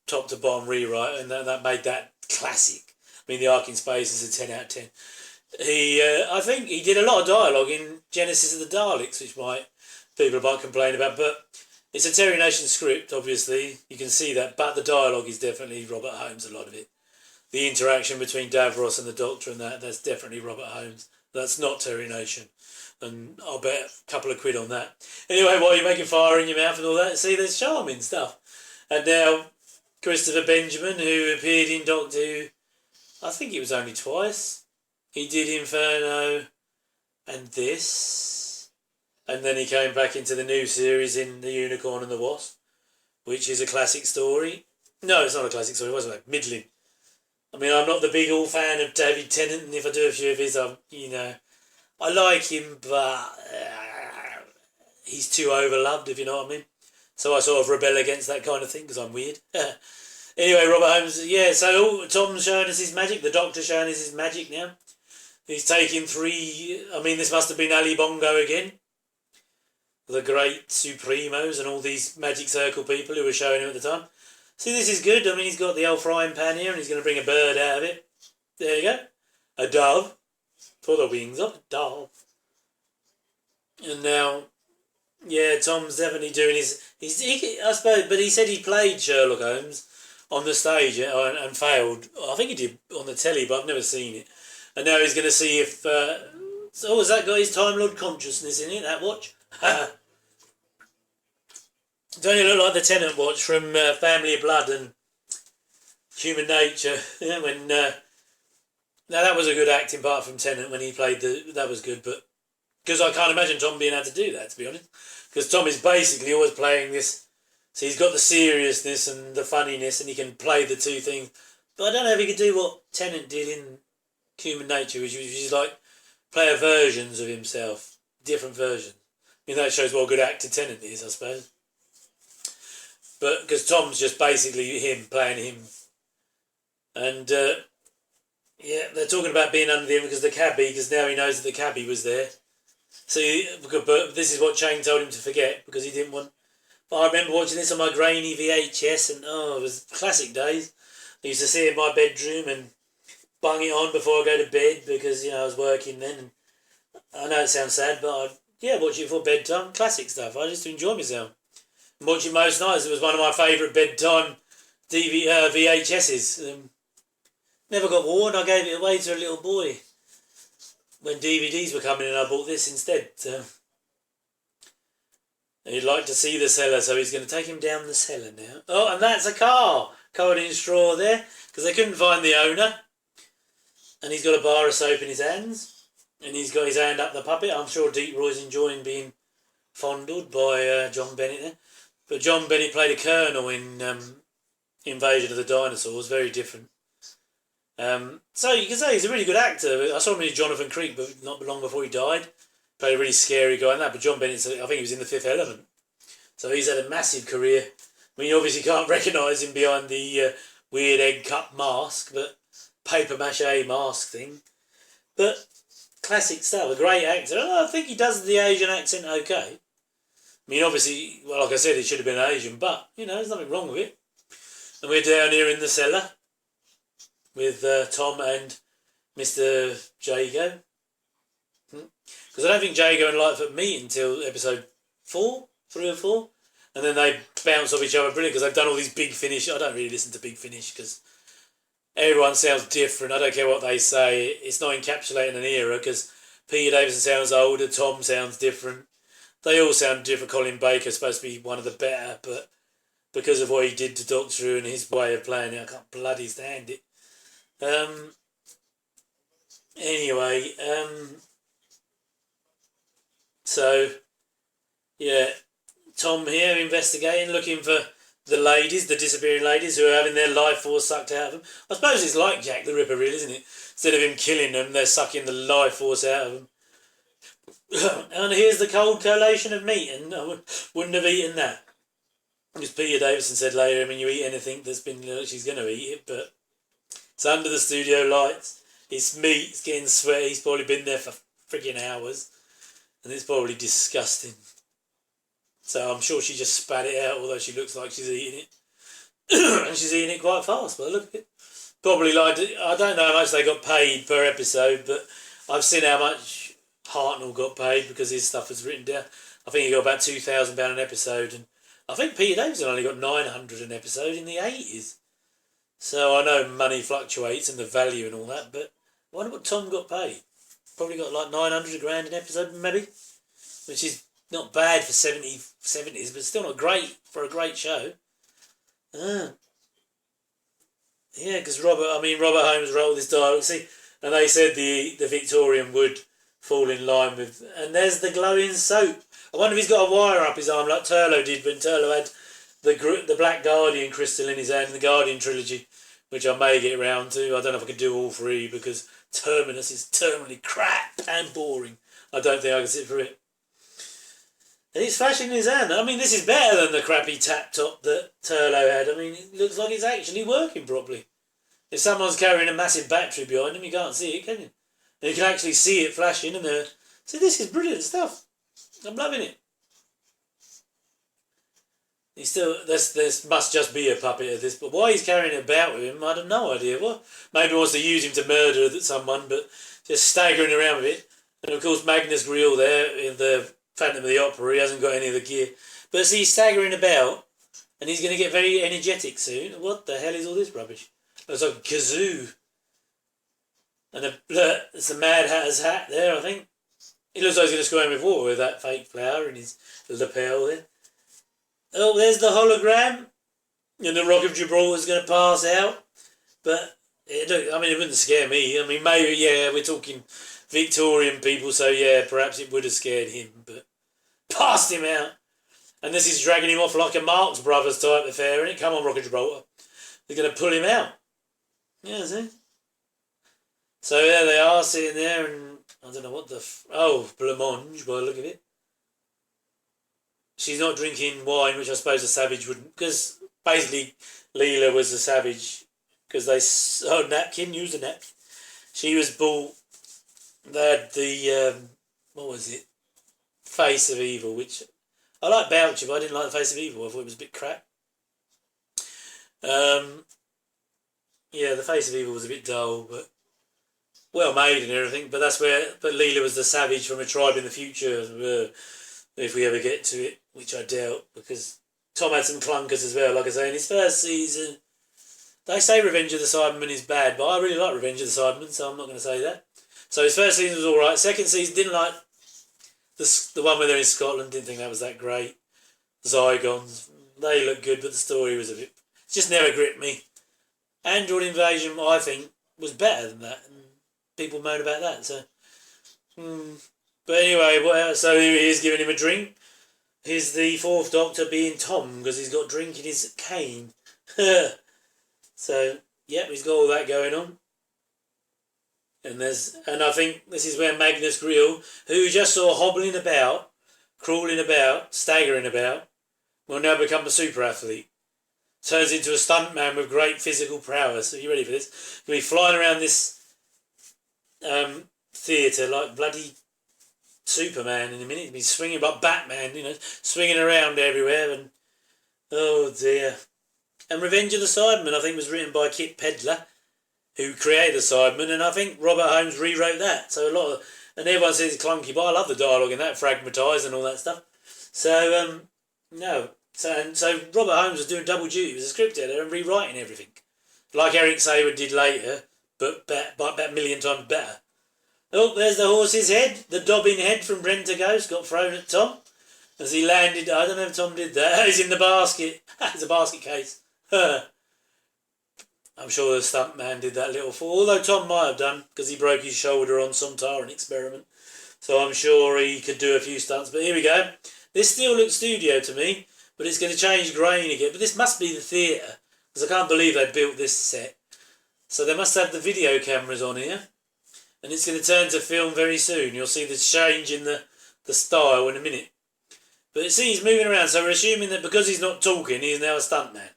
top to bottom rewrite, and that made that classic. I mean, The Ark in Space is a 10 out of 10. I think he did a lot of dialogue in Genesis of the Daleks, which people might complain about, but it's a Terry Nation script, obviously. You can see that, but the dialogue is definitely Robert Holmes, a lot of it. The interaction between Davros and the Doctor and that's definitely Robert Holmes. That's not Terry Nation. And I'll bet a couple of quid on that. Anyway, while you're making fire in your mouth and all that, see, there's charming stuff. And now, Christopher Benjamin, who appeared in Doctor Who, I think it was only twice. He did Inferno and this. And then he came back into the new series in The Unicorn and the Wasp, which is a classic story. No, it's not a classic story, wasn't it? Middling. I mean, I'm not the big all fan of David Tennant, and if I do a few of his, I like him, but he's too overloved, if you know what I mean. So I sort of rebel against that kind of thing, because I'm weird. Anyway, Robert Holmes, yeah, so Tom's showing us his magic, the Doctor's showing us his magic now. He's taking this must have been Ali Bongo again. The great Supremos and all these magic circle people who were showing him at the time. See, this is good. I mean, he's got the old frying pan here and he's going to bring a bird out of it. There you go. A dove. For the wings of a dove. And now, yeah, Tom's definitely doing I suppose, but he said he played Sherlock Holmes on the stage and failed. I think he did on the telly, but I've never seen it. And now he's going to see if... has that got his Time Lord consciousness in it, that watch? Don't you look like the Tennant watch from Family of Blood and Human Nature? Now that was a good acting part from Tennant when he played that was good, but because I can't imagine Tom being able to do that, to be honest. Because Tom is basically always playing this, so he's got the seriousness and the funniness, and he can play the two things. But I don't know if he could do what Tennant did in Human Nature, which is like play versions of himself, different versions. I mean, that shows what a good actor Tennant is, I suppose. But because Tom's just basically him playing him, and yeah, they're talking about being under the influence because the cabbie, because now he knows that the cabbie was there. See, but this is what Chiang told him to forget because he didn't want. But I remember watching this on my grainy VHS, and it was classic days. I used to sit in my bedroom and bung it on before I go to bed because I was working then. And I know it sounds sad, but I'd watch it before bedtime. Classic stuff. I used to enjoy myself. And watch it most nights. It was one of my favourite bedtime VHSs. Never got worn. I gave it away to a little boy when DVDs were coming in. I bought this instead. And he'd like to see the cellar, so he's going to take him down the cellar now. Oh, and that's a car covered in straw there because they couldn't find the owner. And he's got a bar of soap in his hands, and he's got his hand up the puppet. I'm sure Deep Roy's enjoying being fondled by John Bennett there. But John Bennett played a colonel in Invasion of the Dinosaurs, very different. So you can say he's a really good actor. I saw him in Jonathan Creek, but not long before he died. Played a really scary guy in that. But John Bennett, I think he was in The Fifth Element. So he's had a massive career. I mean, you obviously can't recognise him behind the weird egg cup mask, but paper mache mask thing. But classic stuff. A great actor. I think he does the Asian accent okay. I mean, obviously, well, like I said, it should have been Asian, but there's nothing wrong with it. And we're down here in the cellar with Tom and Mr. Jago. Because I don't think Jago and Lightfoot meet until episode 3 or 4. And then they bounce off each other brilliant because they've done all these Big Finish. I don't really listen to Big Finish because everyone sounds different. I don't care what they say. It's not encapsulating an era because Peter Davison sounds older, Tom sounds different. They all sound different. Colin Baker's supposed to be one of the better, but because of what he did to Doctor Who and his way of playing it, I can't bloody stand it. Anyway, so, yeah, Tom here investigating, looking for the ladies, the disappearing ladies who are having their life force sucked out of them. I suppose it's like Jack the Ripper, really, isn't it? Instead of him killing them, they're sucking the life force out of them. And here's the cold collation of meat, and I wouldn't have eaten that. As Peter Davison said later, I mean, you eat anything that's been, she's going to eat it, but it's under the studio lights. It's meat, it's getting sweaty, he's probably been there for freaking hours, and it's probably disgusting. So I'm sure she just spat it out, although she looks like she's eating it. And she's eating it quite fast, but look at it. Probably like, I don't know how much they got paid per episode, but I've seen how much Hartnell got paid because his stuff was written down. I think he got about £2,000 an episode, and I think Peter Davison only got £900 an episode in the 80s. So I know money fluctuates and the value and all that, but I wonder what Tom got paid. Probably got like 900 grand an episode, maybe, which is not bad for 70s, but still not great for a great show. Yeah, because Robert Holmes wrote this dialogue. See, and they said the Victorian would fall in line with, and there's the glowing soap. I wonder if he's got a wire up his arm like Turlo did when Turlo had the Black Guardian crystal in his hand in the Guardian trilogy, which I may get around to. I don't know if I can do all 3 because Terminus is terminally crap and boring. I don't think I can sit through it. And he's flashing in his hand. I mean, this is better than the crappy tap top that Turlo had. I mean, it looks like it's actually working properly. If someone's carrying a massive battery behind him, you can't see it, can you? And you can actually see it flashing. And see, this is brilliant stuff. I'm loving it. He's still, this must just be a puppet of this, but why he's carrying it about with him, I have no idea. Well, maybe he wants to use him to murder someone, but just staggering around with it. And of course, Magnus Greel there in the Phantom of the Opera, he hasn't got any of the gear. But see, he's staggering about, and he's going to get very energetic soon. What the hell is all this rubbish? Looks like a kazoo. And it's a Mad Hatter's hat there, I think. He looks like he's going to screw him with water with that fake flower in his lapel there. Oh, there's the hologram. And the Rock of Gibraltar is going to pass out. But, it wouldn't scare me. I mean, maybe, yeah, we're talking Victorian people, so yeah, perhaps it would have scared him, but passed him out. And this is dragging him off like a Marx Brothers type affair, isn't it? Come on, Rock of Gibraltar. They're going to pull him out. Yeah, see? So there they are, sitting there, and I don't know what the... blancmange, by the look of it. She's not drinking wine, which I suppose a savage wouldn't, because basically Leela was a savage, because they... napkin, use a napkin. She was bought... They had the... what was it? Face of Evil, which... I like Boucher, but I didn't like the Face of Evil. I thought it was a bit crap. Yeah, the Face of Evil was a bit dull, but well made and everything. But that's where... But Leela was the savage from a tribe in the future, if we ever get to it, which I doubt, because Tom had some clunkers as well, like I say, in his first season. They say Revenge of the Cybermen is bad, but I really like Revenge of the Cybermen, so I'm not going to say that. So his first season was alright. Second season, didn't like the one where they're in Scotland, didn't think that was that great. Zygons, they look good, but the story was a bit... It just never gripped me. Android Invasion, I think, was better than that, and people moan about that, so... But anyway, so he is giving him a drink. Here's the 4th Doctor being Tom, because he's got drink in his cane. So, yep, he's got all that going on. And I think this is where Magnus Greel, who you just saw hobbling about, crawling about, staggering about, will now become a super athlete. turns into a stuntman with great physical prowess. Are you ready for this? He'll be flying around this theatre like bloody Superman in a minute. He'll be swinging like Batman, swinging around everywhere. And oh dear. And Revenge of the Cybermen, I think, was written by Kit Pedler, who created the Cybermen, and I think Robert Holmes rewrote that. So and everyone says it's clunky, but I love the dialogue in that, fragmentised and all that stuff. So no. So Robert Holmes was doing double duty. He was a script editor and rewriting everything, like Eric Sayward did later, but about a million times better. Oh, there's the horse's head. The Dobbin head from Rent a Ghost got thrown at Tom as he landed. I don't know if Tom did that. He's in the basket. It's a basket case. I'm sure the stuntman did that little fall, although Tom might have done, because he broke his shoulder on some Taran experiment. So I'm sure he could do a few stunts. But here we go. This still looks studio to me, but it's going to change grain again. But this must be the theatre, because I can't believe they built this set. So they must have the video cameras on here, and it's going to turn to film very soon. You'll see the change in the style in a minute. But see, he's moving around, so we're assuming that because he's not talking, he's now a stuntman.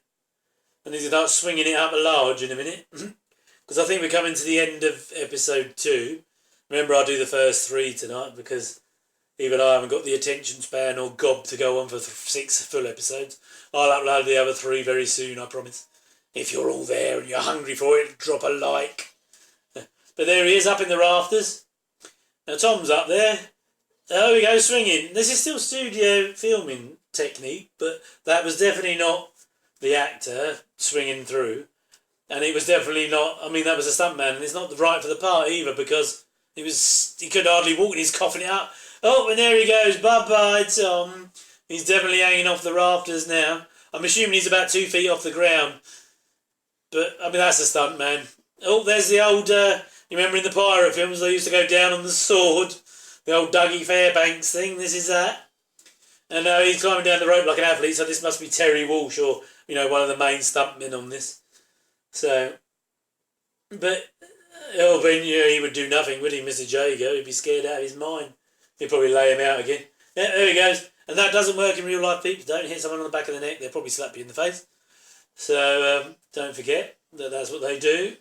And he's going to start swinging it up large in a minute. Because I think we're coming to the end of episode 2. Remember, I'll do the first 3 tonight, because even I haven't got the attention span or gob to go on for 6 full episodes. I'll upload the other 3 very soon, I promise. If you're all there and you're hungry for it, drop a like. But there he is, up in the rafters. Now Tom's up there. There we go, swinging. This is still studio filming technique, but that was definitely not the actor swinging through. And it was definitely not, that was a stuntman, and it's not right for the part either, because he could hardly walk and he's coughing it up. Oh, and there he goes. Bye-bye, Tom. He's definitely hanging off the rafters now. I'm assuming he's about 2 feet off the ground. But, that's a stuntman. Oh, there's the old, you remember in the pirate films, they used to go down on the sword. The old Dougie Fairbanks thing, this is that. And now he's climbing down the rope like an athlete, so this must be Terry Walsh or, one of the main stuntmen on this. So, but, he would do nothing, would he, Mr. Jago? He'd be scared out of his mind. He'd probably lay him out again. Yeah, there he goes. And that doesn't work in real life, people. Don't hit someone on the back of the neck, they'll probably slap you in the face. So, don't forget that that's what they do.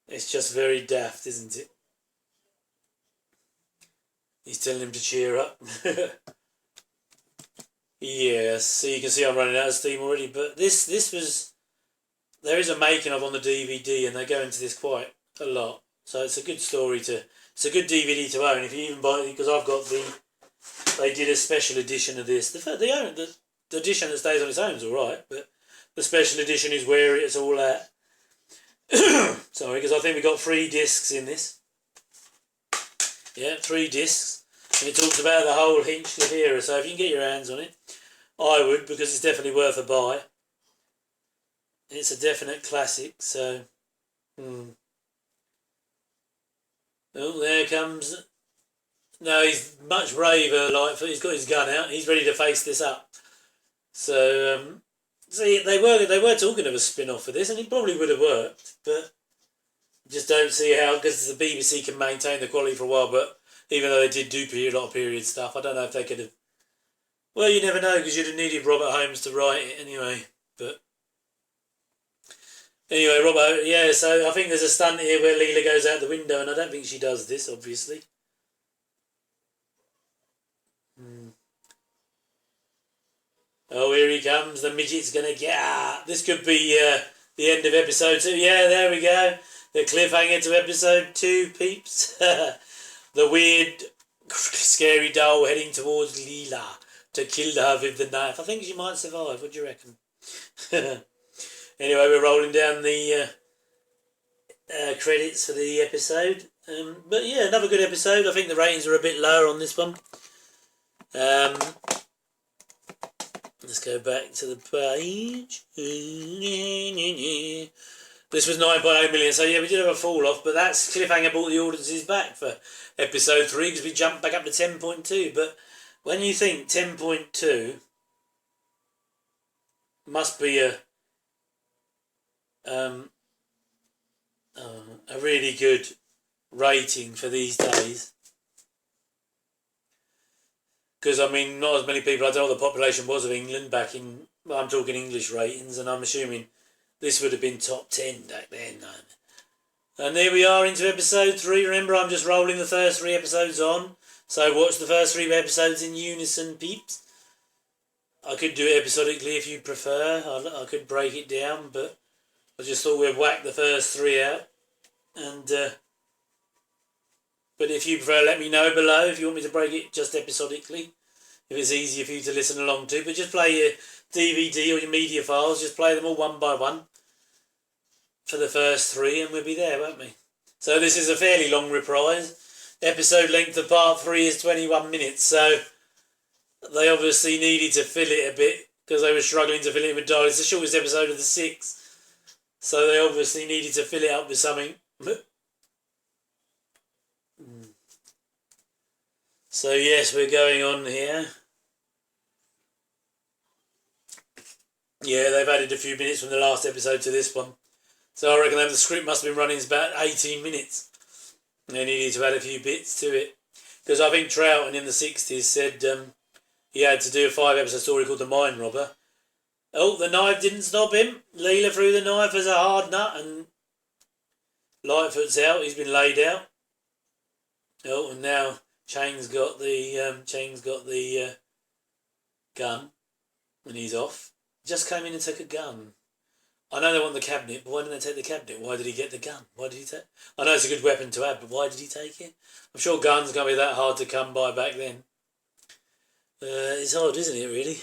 It's just very daft, isn't it? He's telling him to cheer up. Yes, so you can see I'm running out of steam already, but this was... There is a making of on the DVD, and they go into this quite a lot. So it's a good story it's a good DVD to own, if you even buy it, because I've got they did a special edition of this. The edition that stays on its own is alright, but the special edition is where it's all at. Sorry, because I think we got 3 discs in this. Yeah, 3 discs. And it talks about the whole Hinchliffe era, so if you can get your hands on it, I would, because it's definitely worth a buy. It's a definite classic, so... Oh, there comes... No, he's much braver, he's got his gun out, he's ready to face this up. So, see, they were talking of a spin-off for this, and it probably would have worked, but just don't see how, because the BBC can maintain the quality for a while, but even though they did do a lot of period stuff, I don't know if they could have... Well, you never know, because you'd have needed Robert Holmes to write it anyway, but... Anyway, Robert, yeah, so I think there's a stunt here where Leela goes out the window, and I don't think she does this, obviously. Oh, here he comes, the midget's going to get... This could be the end of episode 2. Yeah, there we go. The cliffhanger to episode 2, peeps. The weird, scary doll heading towards Leela to kill her with the knife. I think she might survive. What do you reckon? Anyway, we're rolling down the credits for the episode. But yeah, another good episode. I think the ratings are a bit lower on this one. Let's go back to the page. This was 9.8 million, so yeah, we did have a fall off, but that's cliffhanger brought the audiences back for episode 3 because we jumped back up to 10.2. But when you think 10.2 must be a really good rating for these days. because I mean, not as many people. I don't know what the population was of England back in. Well, I'm talking English ratings, and I'm assuming this would have been top 10 back then. And there we are into episode 3. Remember, I'm just rolling the first 3 episodes on, so watch the first 3 episodes in unison, peeps. I could do it episodically if you prefer. I could break it down, but I just thought we'd whack the first 3 out. And but if you prefer, let me know below if you want me to break it just episodically. If it's easier for you to listen along to. But just play your DVD or your media files. Just play them all one by one for the first 3 and we'll be there, won't we? So this is a fairly long reprise. Episode length of part 3 is 21 minutes. So they obviously needed to fill it a bit because they were struggling to fill it with dialogue. It's the shortest episode of the 6. So they obviously needed to fill it up with something. So yes, we're going on here. Yeah, they've added a few minutes from the last episode to this one. So I reckon the script must have been running about 18 minutes. And they needed to add a few bits to it. Because I think Troughton in the 60s said he had to do a 5-episode story called The Mine Robber. Oh, the knife didn't stop him. Leela threw the knife as a hard nut and Lightfoot's out. He's been laid out. Oh, and now Chiang's got the gun and he's off. Just came in and took a gun. I know they want the cabinet, but why didn't they take the cabinet? Why did he get the gun? Why did he take? I know it's a good weapon to have, but why did he take it? I'm sure guns can't be that hard to come by back then. It's odd, isn't it, really?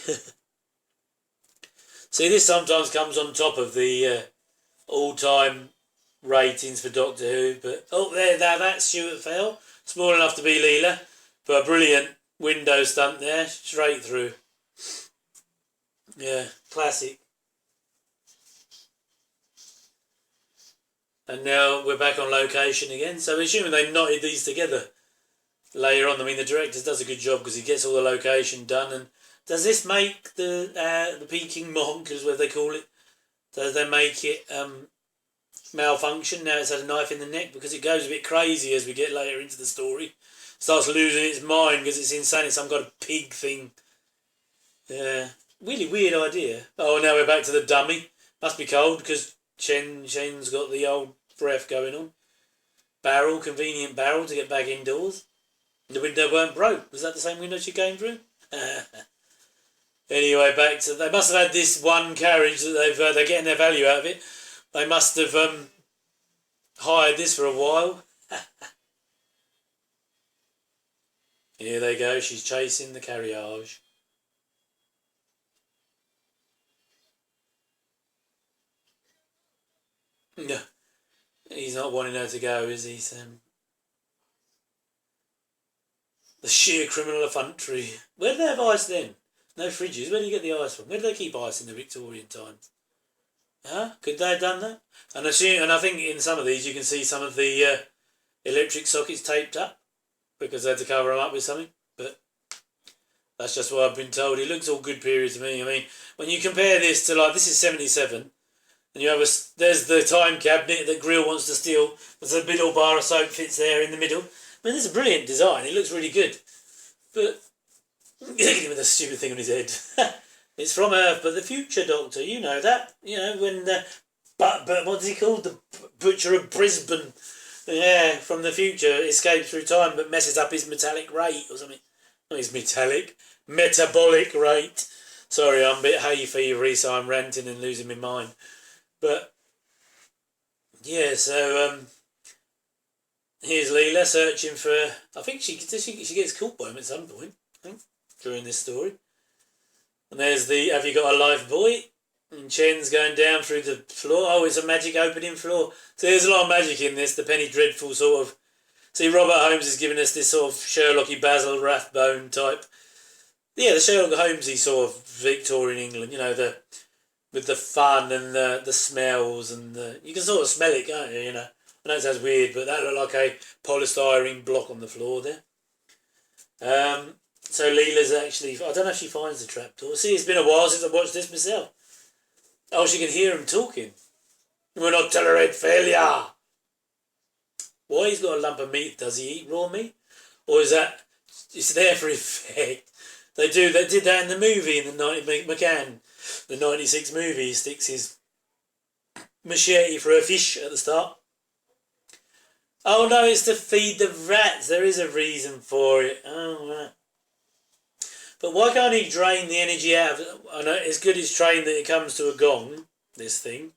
See, this sometimes comes on top of the all-time ratings for Doctor Who, but oh, there, that Stuart fell. Small enough to be Leela, but a brilliant window stunt there, straight through. Yeah, classic. And now we're back on location again. So we're assuming they knotted these together later on. I mean, the director does a good job because he gets all the location done. And does this make the Peking monk, is what they call it? Does they make it malfunction? Now it's had a knife in the neck because it goes a bit crazy as we get later into the story. Starts losing its mind because it's insane. It's some kind of pig thing. Yeah, really weird idea. Oh, now we're back to the dummy. Must be cold because Chen's got the old breath going on. Barrel, convenient barrel to get back indoors. The window weren't broke. Was that the same window she came through? Anyway, back to... They must have had this one carriage that they're getting their value out of it. They must have hired this for a while. Here they go. She's chasing the carriage. No. He's not wanting her to go, is he, Sam? The sheer criminal effrontery. Where did they have ice then? No fridges. Where do you get the ice from? Where did they keep ice in the Victorian times? Huh? Could they have done that? And I think in some of these you can see some of the electric sockets taped up because they had to cover them up with something. But that's just what I've been told. It looks all good period to me. I mean, when you compare this to, like, this is 77. And you have there's the time cabinet that Grill wants to steal. There's a middle bar of soap fits there in the middle. I mean, this is a brilliant design. It looks really good. But look at him with a stupid thing on his head. It's from Earth, but the future, Doctor. You know that. You know, when but what's he called? The Butcher of Brisbane. Yeah, from the future, escapes through time, but messes up his metallic rate or something. Not his metabolic rate. Sorry, I'm a bit hay fevery, so I'm ranting and losing my mind. But yeah, so here's Leela searching for. I think she gets caught by him at some point. I think during this story. And there's the "Have you got a life, boy?" And Chen's going down through the floor. Oh, it's a magic opening floor. So there's a lot of magic in this. The Penny Dreadful sort of. See, Robert Holmes is giving us this sort of Sherlocky Basil Rathbone type. Yeah, the Sherlock Holmesy sort of Victorian England. You know, with the fun and the smells and you can sort of smell it, can't you? You know, I know it sounds weird, but that looked like a polystyrene block on the floor there. So Leela's actually, I don't know if she finds the trapdoor. See, it's been a while since I watched this myself. Oh, she can hear him talking. We'll not tolerate failure. Why he's got a lump of meat? Does he eat raw meat, or is that it's there for effect? They do. They did that in the movie in the 90 McCann, the 96 movie. He sticks his machete for a fish at the start. Oh no, it's to feed the rats. There is a reason for it. Oh right. But why can't he drain the energy out of? I know it's good. It's trained that it comes to a gong. This thing.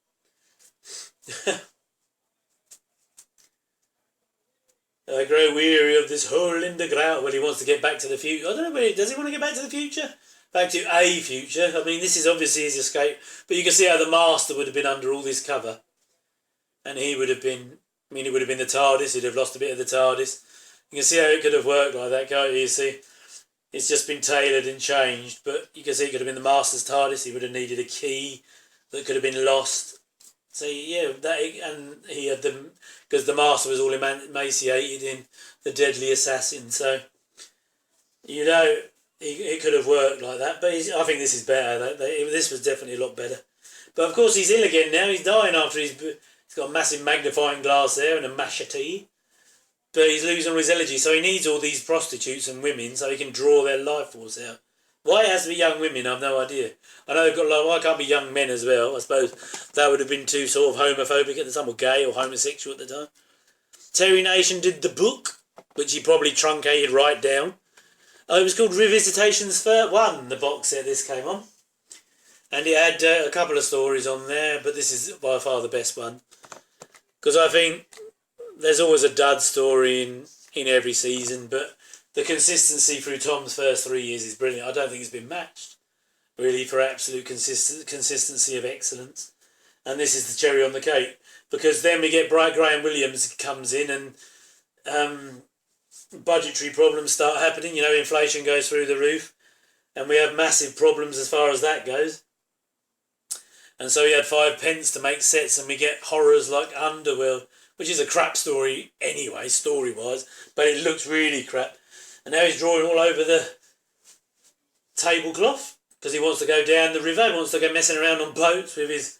I grow weary of this hole in the ground. Well, he wants to get back to the future. I don't know. Does he want to get back to the future? Back to a future. I mean, this is obviously his escape. But you can see how the Master would have been under all this cover, and he would have been. I mean, it would have been the TARDIS. He'd have lost a bit of the TARDIS. You can see how it could have worked like that, can't you? You see, it's just been tailored and changed. But you can see it could have been the Master's TARDIS. He would have needed a key that could have been lost. So yeah, that and he had them because the Master was all emaciated in the Deadly Assassin. So you know it could have worked like that. But I think this is better. This was definitely a lot better. But of course he's ill again now. He's dying after he's got a massive magnifying glass there and a machete. But he's losing all his energy, so he needs all these prostitutes and women so he can draw their life force out. Why it has to be young women, I've no idea. I know they've got why can't be young men as well? I suppose that would have been too sort of homophobic at the time, or gay or homosexual at the time. Terry Nation did the book, which he probably truncated right down. It was called Revisitations for One, the box set this came on. And it had a couple of stories on there, but this is by far the best one. Because I think there's always a dud story in every season, but the consistency through Tom's first 3 years is brilliant. I don't think it's been matched, really, for absolute consistency of excellence. And this is the cherry on the cake, because then we get Graham Williams comes in and budgetary problems start happening. You know, inflation goes through the roof, and we have massive problems as far as that goes. And so he had 5 pence to make sets, and we get horrors like Underworld, which is a crap story anyway, story-wise, but it looks really crap. And now he's drawing all over the tablecloth because he wants to go down the river. He wants to go messing around on boats with his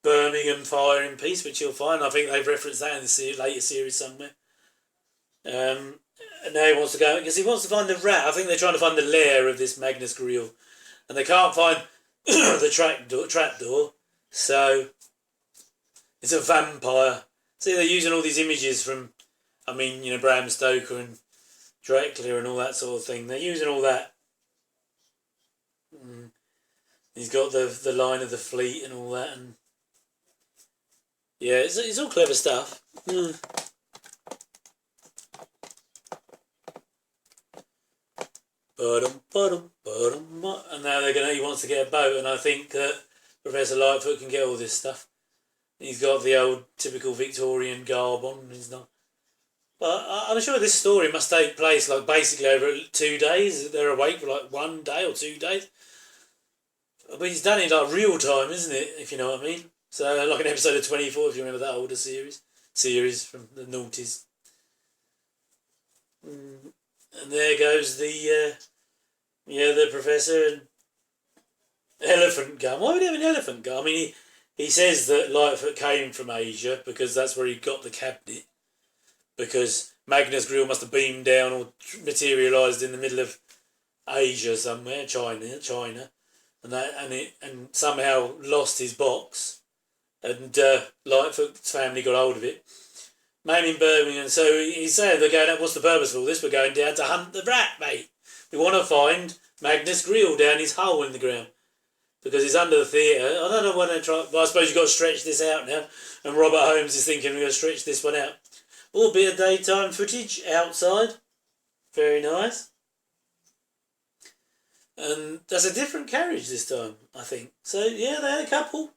Birmingham firing piece, which you'll find. I think they've referenced that in the later series somewhere. And now he wants to go because he wants to find the rat. I think they're trying to find the lair of this Magnus Grill, and they can't find the trapdoor. So it's a vampire. See, they're using all these images from, I mean, you know, Bram Stoker and Dracula and all that sort of thing. They're using all that. He's got the line of the fleet and all that, and yeah, it's all clever stuff. And now he wants to get a boat, and I think that Professor Lightfoot can get all this stuff. He's got the old typical Victorian garb on. He's not. But I'm sure this story must take place like basically over 2 days. They're awake for like 1 day or 2 days. But he's done it like real time, isn't it? If you know what I mean. So like an episode of 24, if you remember that older series from the noughties. And there goes the professor and elephant gun. Why would he have an elephant gun? I mean, he says that Lightfoot came from Asia because that's where he got the cabinet. Because Magnus Grill must have beamed down or materialised in the middle of Asia somewhere, China, and somehow lost his box, and Lightfoot's family got hold of it. Made in Birmingham, so he's saying they're going. What's the purpose of all this? We're going down to hunt the rat, mate. We want to find Magnus Grill down his hole in the ground because he's under the theatre. I don't know when they try. But I suppose you've got to stretch this out now. And Robert Holmes is thinking we're going to stretch this one out. All bit of daytime footage outside. Very nice. And that's a different carriage this time, I think. So, yeah, they had a couple.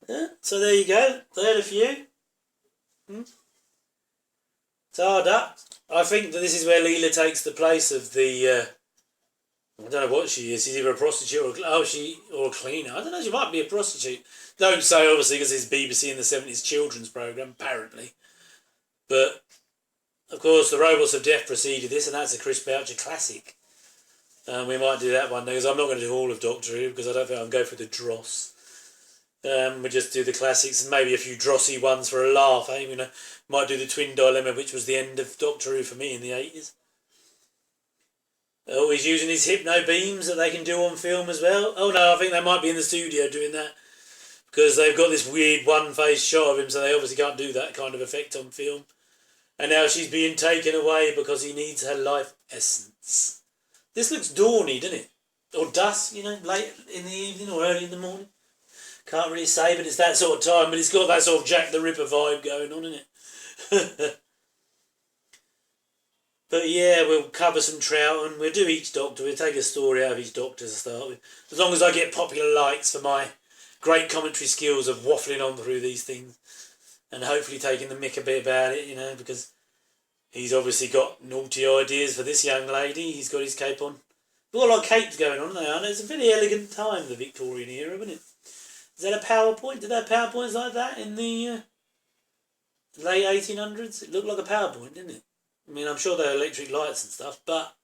Yeah, so there you go. They had a few. Tarred up. I think that this is where Leela takes the place of the... I don't know what she is. She's either a prostitute or a cleaner. I don't know. She might be a prostitute. Don't say, obviously, because it's BBC in the 70s children's programme, apparently. But, of course, the Robots of Death preceded this, and that's a Chris Boucher classic. We might do that one day, because I'm not going to do all of Doctor Who, because I don't think I'll go for the dross. We'll just do the classics, and maybe a few drossy ones for a laugh. Might do the Twin Dilemma, which was the end of Doctor Who for me in the 80s. Oh, he's using his hypno beams that they can do on film as well. Oh no, I think they might be in the studio doing that because they've got this weird one-face shot of him, so they obviously can't do that kind of effect on film. And now she's being taken away because he needs her life essence. This looks dawny, doesn't it? Or dusk, late in the evening or early in the morning. Can't really say, but it's that sort of time. But it's got that sort of Jack the Ripper vibe going on, isn't it? But yeah, we'll cover some trout and we'll do each Doctor. We'll take a story out of each Doctor to start with. As long as I get popular likes for my great commentary skills of waffling on through these things and hopefully taking the mick a bit about it, because he's obviously got naughty ideas for this young lady. He's got his cape on. We've got a lot of capes going on there, and it's a very elegant time, the Victorian era, isn't it? Is that a PowerPoint? Did they have PowerPoints like that in the late 1800s? It looked like a PowerPoint, didn't it? I mean, I'm sure there are electric lights and stuff, but...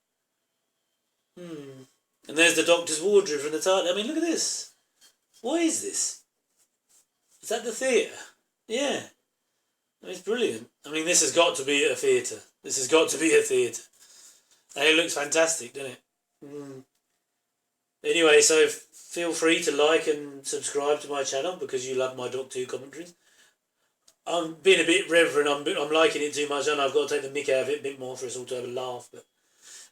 And there's the Doctor's wardrobe from the TARDIS. I mean, look at this. What is this? Is that the theatre? Yeah. It's brilliant. I mean, this has got to be a theatre. This has got to be a theatre. And it looks fantastic, doesn't it? Anyway, so feel free to like and subscribe to my channel because you love my Doctor Who commentaries. I'm being a bit reverent. I'm liking it too much, and I've got to take the mick out of it a bit more for us all to have a laugh. But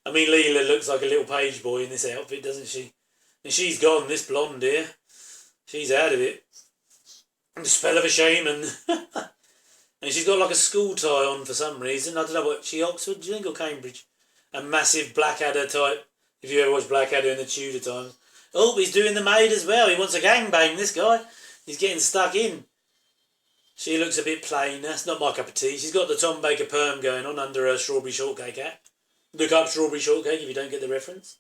I mean, Leela looks like a little page boy in this outfit, doesn't she? And she's gone, this blonde here. She's out of it. The spell of a shaman. And she's got like a school tie on for some reason. I don't know what she Oxford, do you think, or Cambridge? A massive Blackadder type. If you ever watched Blackadder in the Tudor times. Oh, he's doing the maid as well. He wants a gangbang, this guy. He's getting stuck in. She looks a bit plain. That's not my cup of tea. She's got the Tom Baker perm going on under her strawberry shortcake hat. Look up strawberry shortcake if you don't get the reference.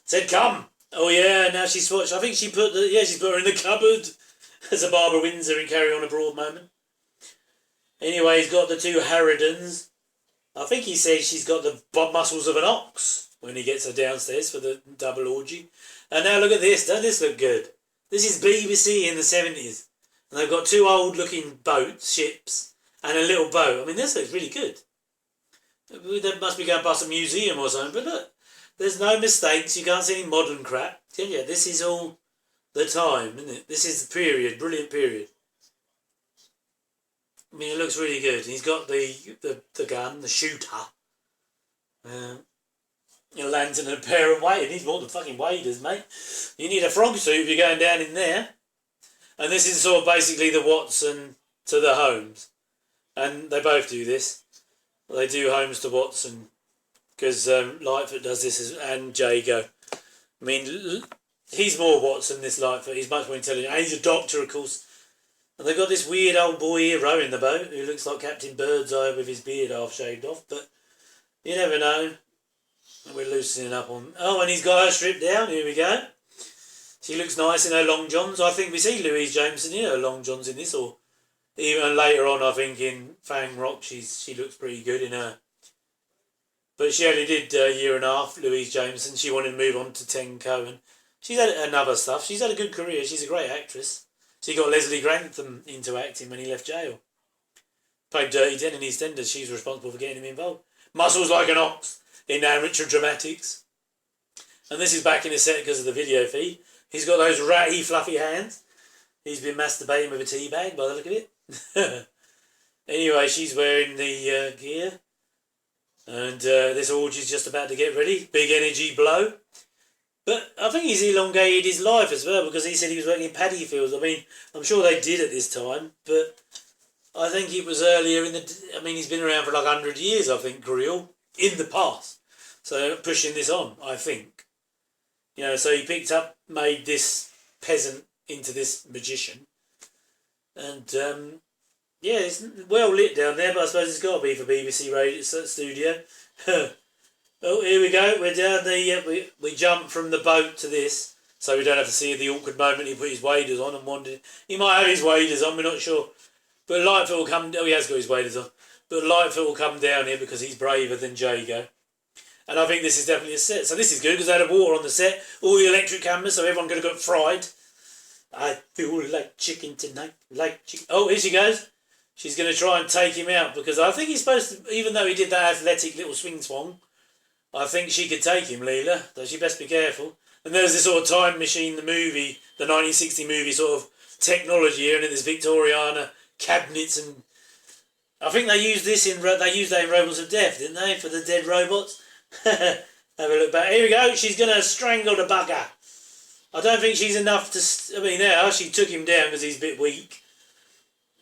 Said come. Oh yeah, now she's swatched. I think she's put her in the cupboard as a Barbara Windsor in Carry On Abroad moment. Anyway, he's got the two harridans. I think he says she's got the muscles of an ox when he gets her downstairs for the double orgy. And now look at this. Doesn't this look good? This is BBC in the 70s. And they've got two old-looking ships, and a little boat. I mean, this looks really good. They must be going past a museum or something. But look, there's no mistakes. You can't see any modern crap. Yeah, this is all the time, isn't it? This is the period, brilliant period. I mean, it looks really good. He's got the gun, the shooter. A lantern and a pair of waders. He needs more than fucking waders, mate. You need a frog suit if you're going down in there. And this is sort of basically the Watson to the Holmes. And they both do this. They do Holmes to Watson. Because Lightfoot does this and Jago. I mean, he's more Watson, this Lightfoot. He's much more intelligent. And he's a doctor, of course. And they've got this weird old boy here rowing the boat who looks like Captain Birdseye with his beard half shaved off. But you never know. We're loosening up on... Oh, and he's got her stripped down. Here we go. She looks nice in her long johns. I think we see Louise Jameson in her long johns in this, or even later on, I think in Fang Rock, she looks pretty good in her. But she only did a year and a half, Louise Jameson. She wanted to move on to Tenko, and she's had another stuff. She's had a good career. She's a great actress. She got Leslie Grantham into acting when he left jail. Played Dirty Den in EastEnders. She's responsible for getting him involved. Muscles like an ox in Amateur Dramatics. And this is back in the set because of the video feed. He's got those ratty, fluffy hands. He's been masturbating with a tea bag by the look of it. Anyway, she's wearing the gear. And this orgy's just about to get ready. Big energy blow. But I think he's elongated his life as well because he said he was working in paddy fields. I mean, I'm sure they did at this time, but I think it was earlier in the... I mean, he's been around for like 100 years, I think, Creel, in the past. So pushing this on, I think. So he made this peasant into this magician. And, yeah, it's well lit down there, but I suppose it's got to be for BBC Radio Studio. Oh, here we go. We're down the... we jump from the boat to this, so we don't have to see the awkward moment he put his waders on and wandered. He might have his waders on, we're not sure. But Lightfoot will come... Oh, he has got his waders on. But Lightfoot will come down here because he's braver than Jago. And I think this is definitely a set. So this is good because they had water on the set. All the electric cameras, so everyone could have got fried. I feel like chicken tonight. Like chicken. Oh, here she goes. She's going to try and take him out because I think he's supposed to, even though he did that athletic little swing swong, I think she could take him, Leela, though she best be careful. And there's this sort of time machine, the movie, the 1960 movie sort of technology here, and there's Victoriana cabinets, and I think they used that in Robots of Death, didn't they, for the dead robots? Have a look back. Here we go. She's gonna strangle the bugger. I don't think she's enough to. I mean, now she took him down because he's a bit weak,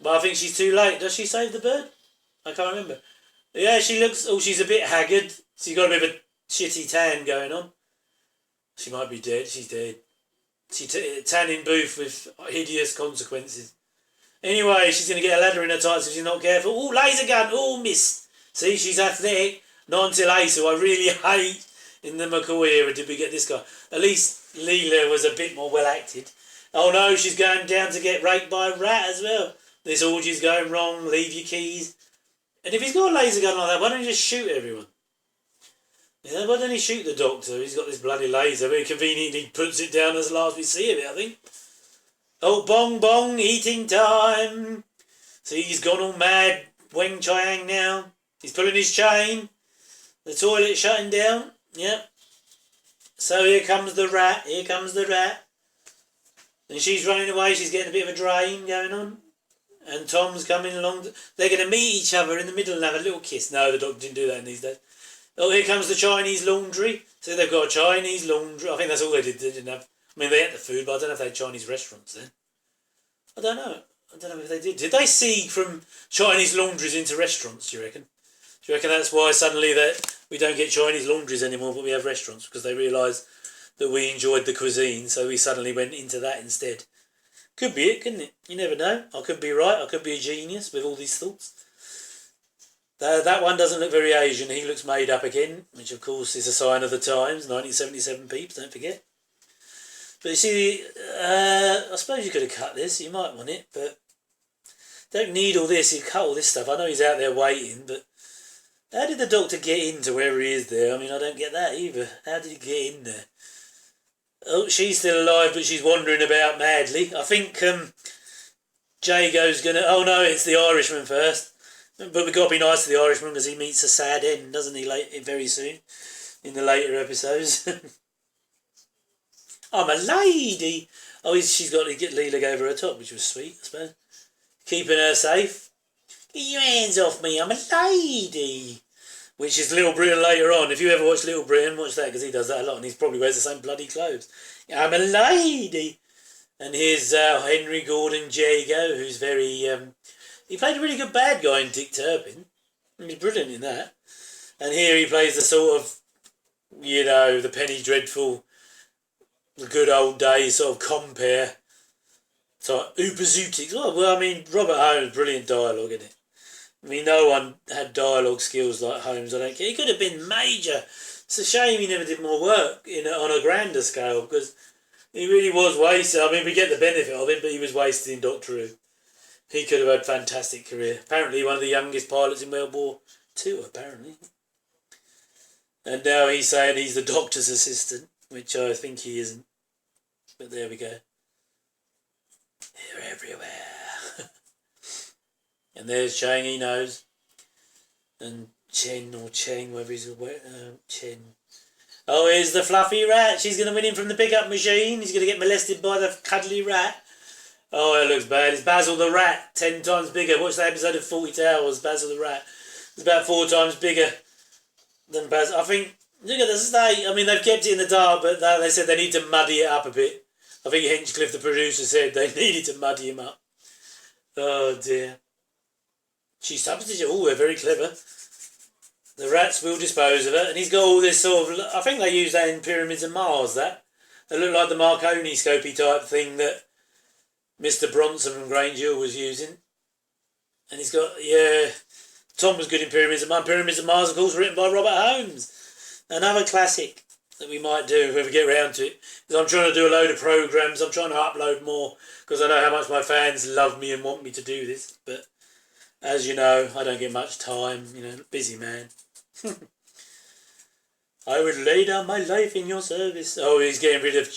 but I think she's too late. Does she save the bird? I can't remember. Yeah, she looks. Oh, she's a bit haggard. She's got a bit of a shitty tan going on. She might be dead. She's dead. Tanning booth with hideous consequences. Anyway, she's going to get a ladder in her tights if she's not careful. Oh, laser gun. Oh, miss. See, she's athletic. Not until Ace, who I really hate in the McCoy era, did we get this guy. At least Leela was a bit more well acted. Oh no, she's going down to get raped by a rat as well. This orgy's going wrong. Leave your keys. And if he's got a laser gun like that, why don't he just shoot everyone? Yeah, why don't he shoot the doctor? He's got this bloody laser. Very conveniently puts it down as last we see of it, I think. Oh, bong bong, eating time. See, he's gone all mad. Weng Chiang now. He's pulling his chain. The toilet shutting down. Yep. So here comes the rat. Here comes the rat. And she's running away. She's getting a bit of a drain going on. And Tom's coming along. They're going to meet each other in the middle and have a little kiss. No, the doctor didn't do that in these days. Oh, here comes the Chinese laundry. So they've got a Chinese laundry. I think that's all they did. They didn't have. I mean, they had the food, but I don't know if they had Chinese restaurants then. I don't know. I don't know if they did. Did they seek from Chinese laundries into restaurants, do you reckon? Do you reckon that's why suddenly that we don't get Chinese laundries anymore, but we have restaurants? Because they realised that we enjoyed the cuisine, so we suddenly went into that instead. Could be it, couldn't it? You never know. I could be right. I could be a genius with all these thoughts. That one doesn't look very Asian. He looks made up again, which of course is a sign of the times. 1977 peeps, don't forget. But you see, I suppose you could have cut this. You might want it, but don't need all this. You cut all this stuff. I know he's out there waiting, but how did the doctor get into wherever he is there? I mean, I don't get that either. How did he get in there? Oh, she's still alive, but she's wandering about madly. I think Jago's going to... Oh, no, it's the Irishman first. But we've got to be nice to the Irishman because he meets a sad end, doesn't he, very soon, in the later episodes. I'm a lady. Oh, she's got to get Leela over her top, which was sweet, I suppose. Keeping her safe. Get your hands off me, I'm a lady. Which is Little Britain later on. If you ever watch Little Britain, watch that because he does that a lot and he probably wears the same bloody clothes. I'm a lady. And here's Henry Gordon Jago, who's very... he played a really good bad guy in Dick Turpin. He's brilliant in that. And here he plays the sort of, the Penny Dreadful, the good old days sort of compare. So, Upazootics. Well, I mean, Robert Holmes, brilliant dialogue in it. I mean, no one had dialogue skills like Holmes, I don't care. He could have been major. It's a shame he never did more work on a grander scale, because he really was wasted. I mean, we get the benefit of him, but he was wasted in Doctor Who. He could have had a fantastic career. Apparently one of the youngest pilots in World War II, apparently. And now he's saying he's the doctor's assistant, which I think he isn't. But there we go. They're everywhere. And there's Chiang, he knows. And Chen or Cheng, whether he's Chen. Oh, here's the fluffy rat. She's going to win him from the pickup machine. He's going to get molested by the cuddly rat. Oh, it looks bad. It's Basil the rat, 10 times bigger. Watch that episode of 40 Towers, Basil the rat. It's about 4 times bigger than Basil. I think, look at the state. I mean, they've kept it in the dark, but they said they need to muddy it up a bit. I think Hinchcliffe, the producer, said they needed to muddy him up. Oh, dear. She substituted. Oh, they're very clever. The rats will dispose of it. And he's got all this sort of... I think they use that in Pyramids of Mars, that. They look like the Marconi scopy type thing that Mr. Bronson from Grange Hill was using. And he's got... Yeah. Tom was good in Pyramids of Mars. Pyramids of Mars, of course, written by Robert Holmes. Another classic that we might do if we ever get around to it. Because I'm trying to do a load of programmes. I'm trying to upload more. Because I know how much my fans love me and want me to do this. But... as you know, I don't get much time, busy man. I would lay down my life in your service. Oh, he's getting rid of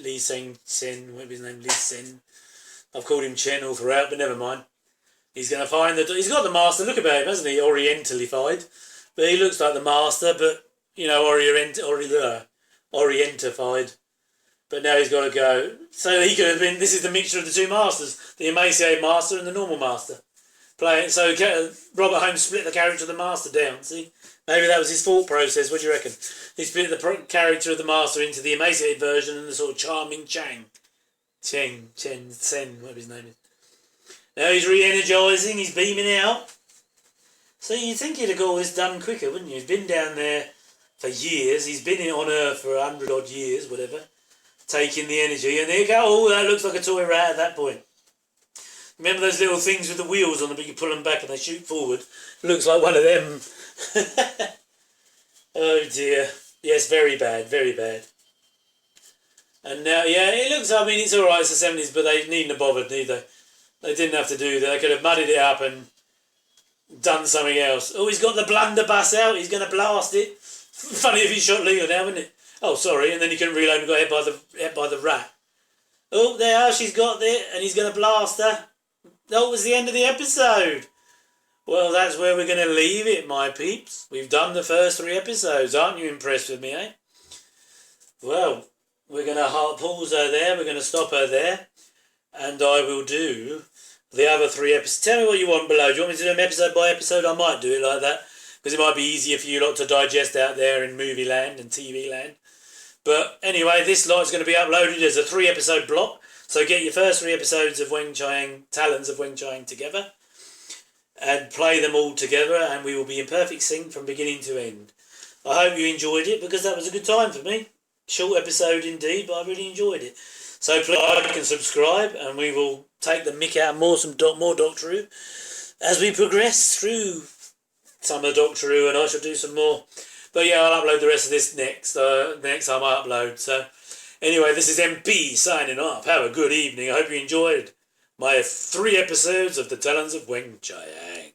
Lee Sen, whatever his name, Lee Sen. I've called him Chen all throughout, but never mind. He's going to find he's got the master look about him, hasn't he? Orientalified. But he looks like the master, but orientified. But now he's got to go. So he could have been. This is the mixture of the two masters: the emaciated master and the normal master. Playing. So Robert Holmes split the character of the master down. See, maybe that was his thought process. What do you reckon? He split the character of the master into the emaciated version and the sort of charming Chiang, whatever his name is. Now he's re-energising. He's beaming out. So you'd think he'd have got all this done quicker, wouldn't you? He's been down there for years. He's been on Earth for 100 odd years, whatever. Taking the energy, and there you go. Oh, that looks like a toy rat at that point. Remember those little things with the wheels on them, but you pull them back and they shoot forward? Looks like one of them. Oh dear. Yes, very bad, very bad. And now, yeah, it looks, I mean, it's alright, it's the 70s, but they needn't have bothered, need they? They didn't have to do that. They could have muddied it up and done something else. Oh, he's got the blunderbuss out, he's going to blast it. Funny if he shot Leo now, wouldn't it? Oh, sorry, and then he couldn't reload and got hit by the rat. Oh, there, she's got it, and he's going to blast her. That was the end of the episode. Well, that's where we're going to leave it, my peeps. We've done the first 3 episodes. Aren't you impressed with me, eh? Well, we're going to pause her there. We're going to stop her there. And I will do the other 3 episodes. Tell me what you want below. Do you want me to do them episode by episode? I might do it like that, because it might be easier for you lot to digest out there in movie land and TV land. But anyway, this lot's going to be uploaded as a 3-episode block. So get your first 3 episodes of Talons of Weng Chiang together and play them all together, and we will be in perfect sync from beginning to end. I hope you enjoyed it, because that was a good time for me. Short episode indeed, but I really enjoyed it. So please like and subscribe, and we will take the mick out more Doctor Who as we progress through some of Doctor Who, and I shall do some more. But yeah, I'll upload the rest of this next time I upload. So anyway, this is MP signing off. Have a good evening. I hope you enjoyed my 3 episodes of the Talons of Weng Chiang.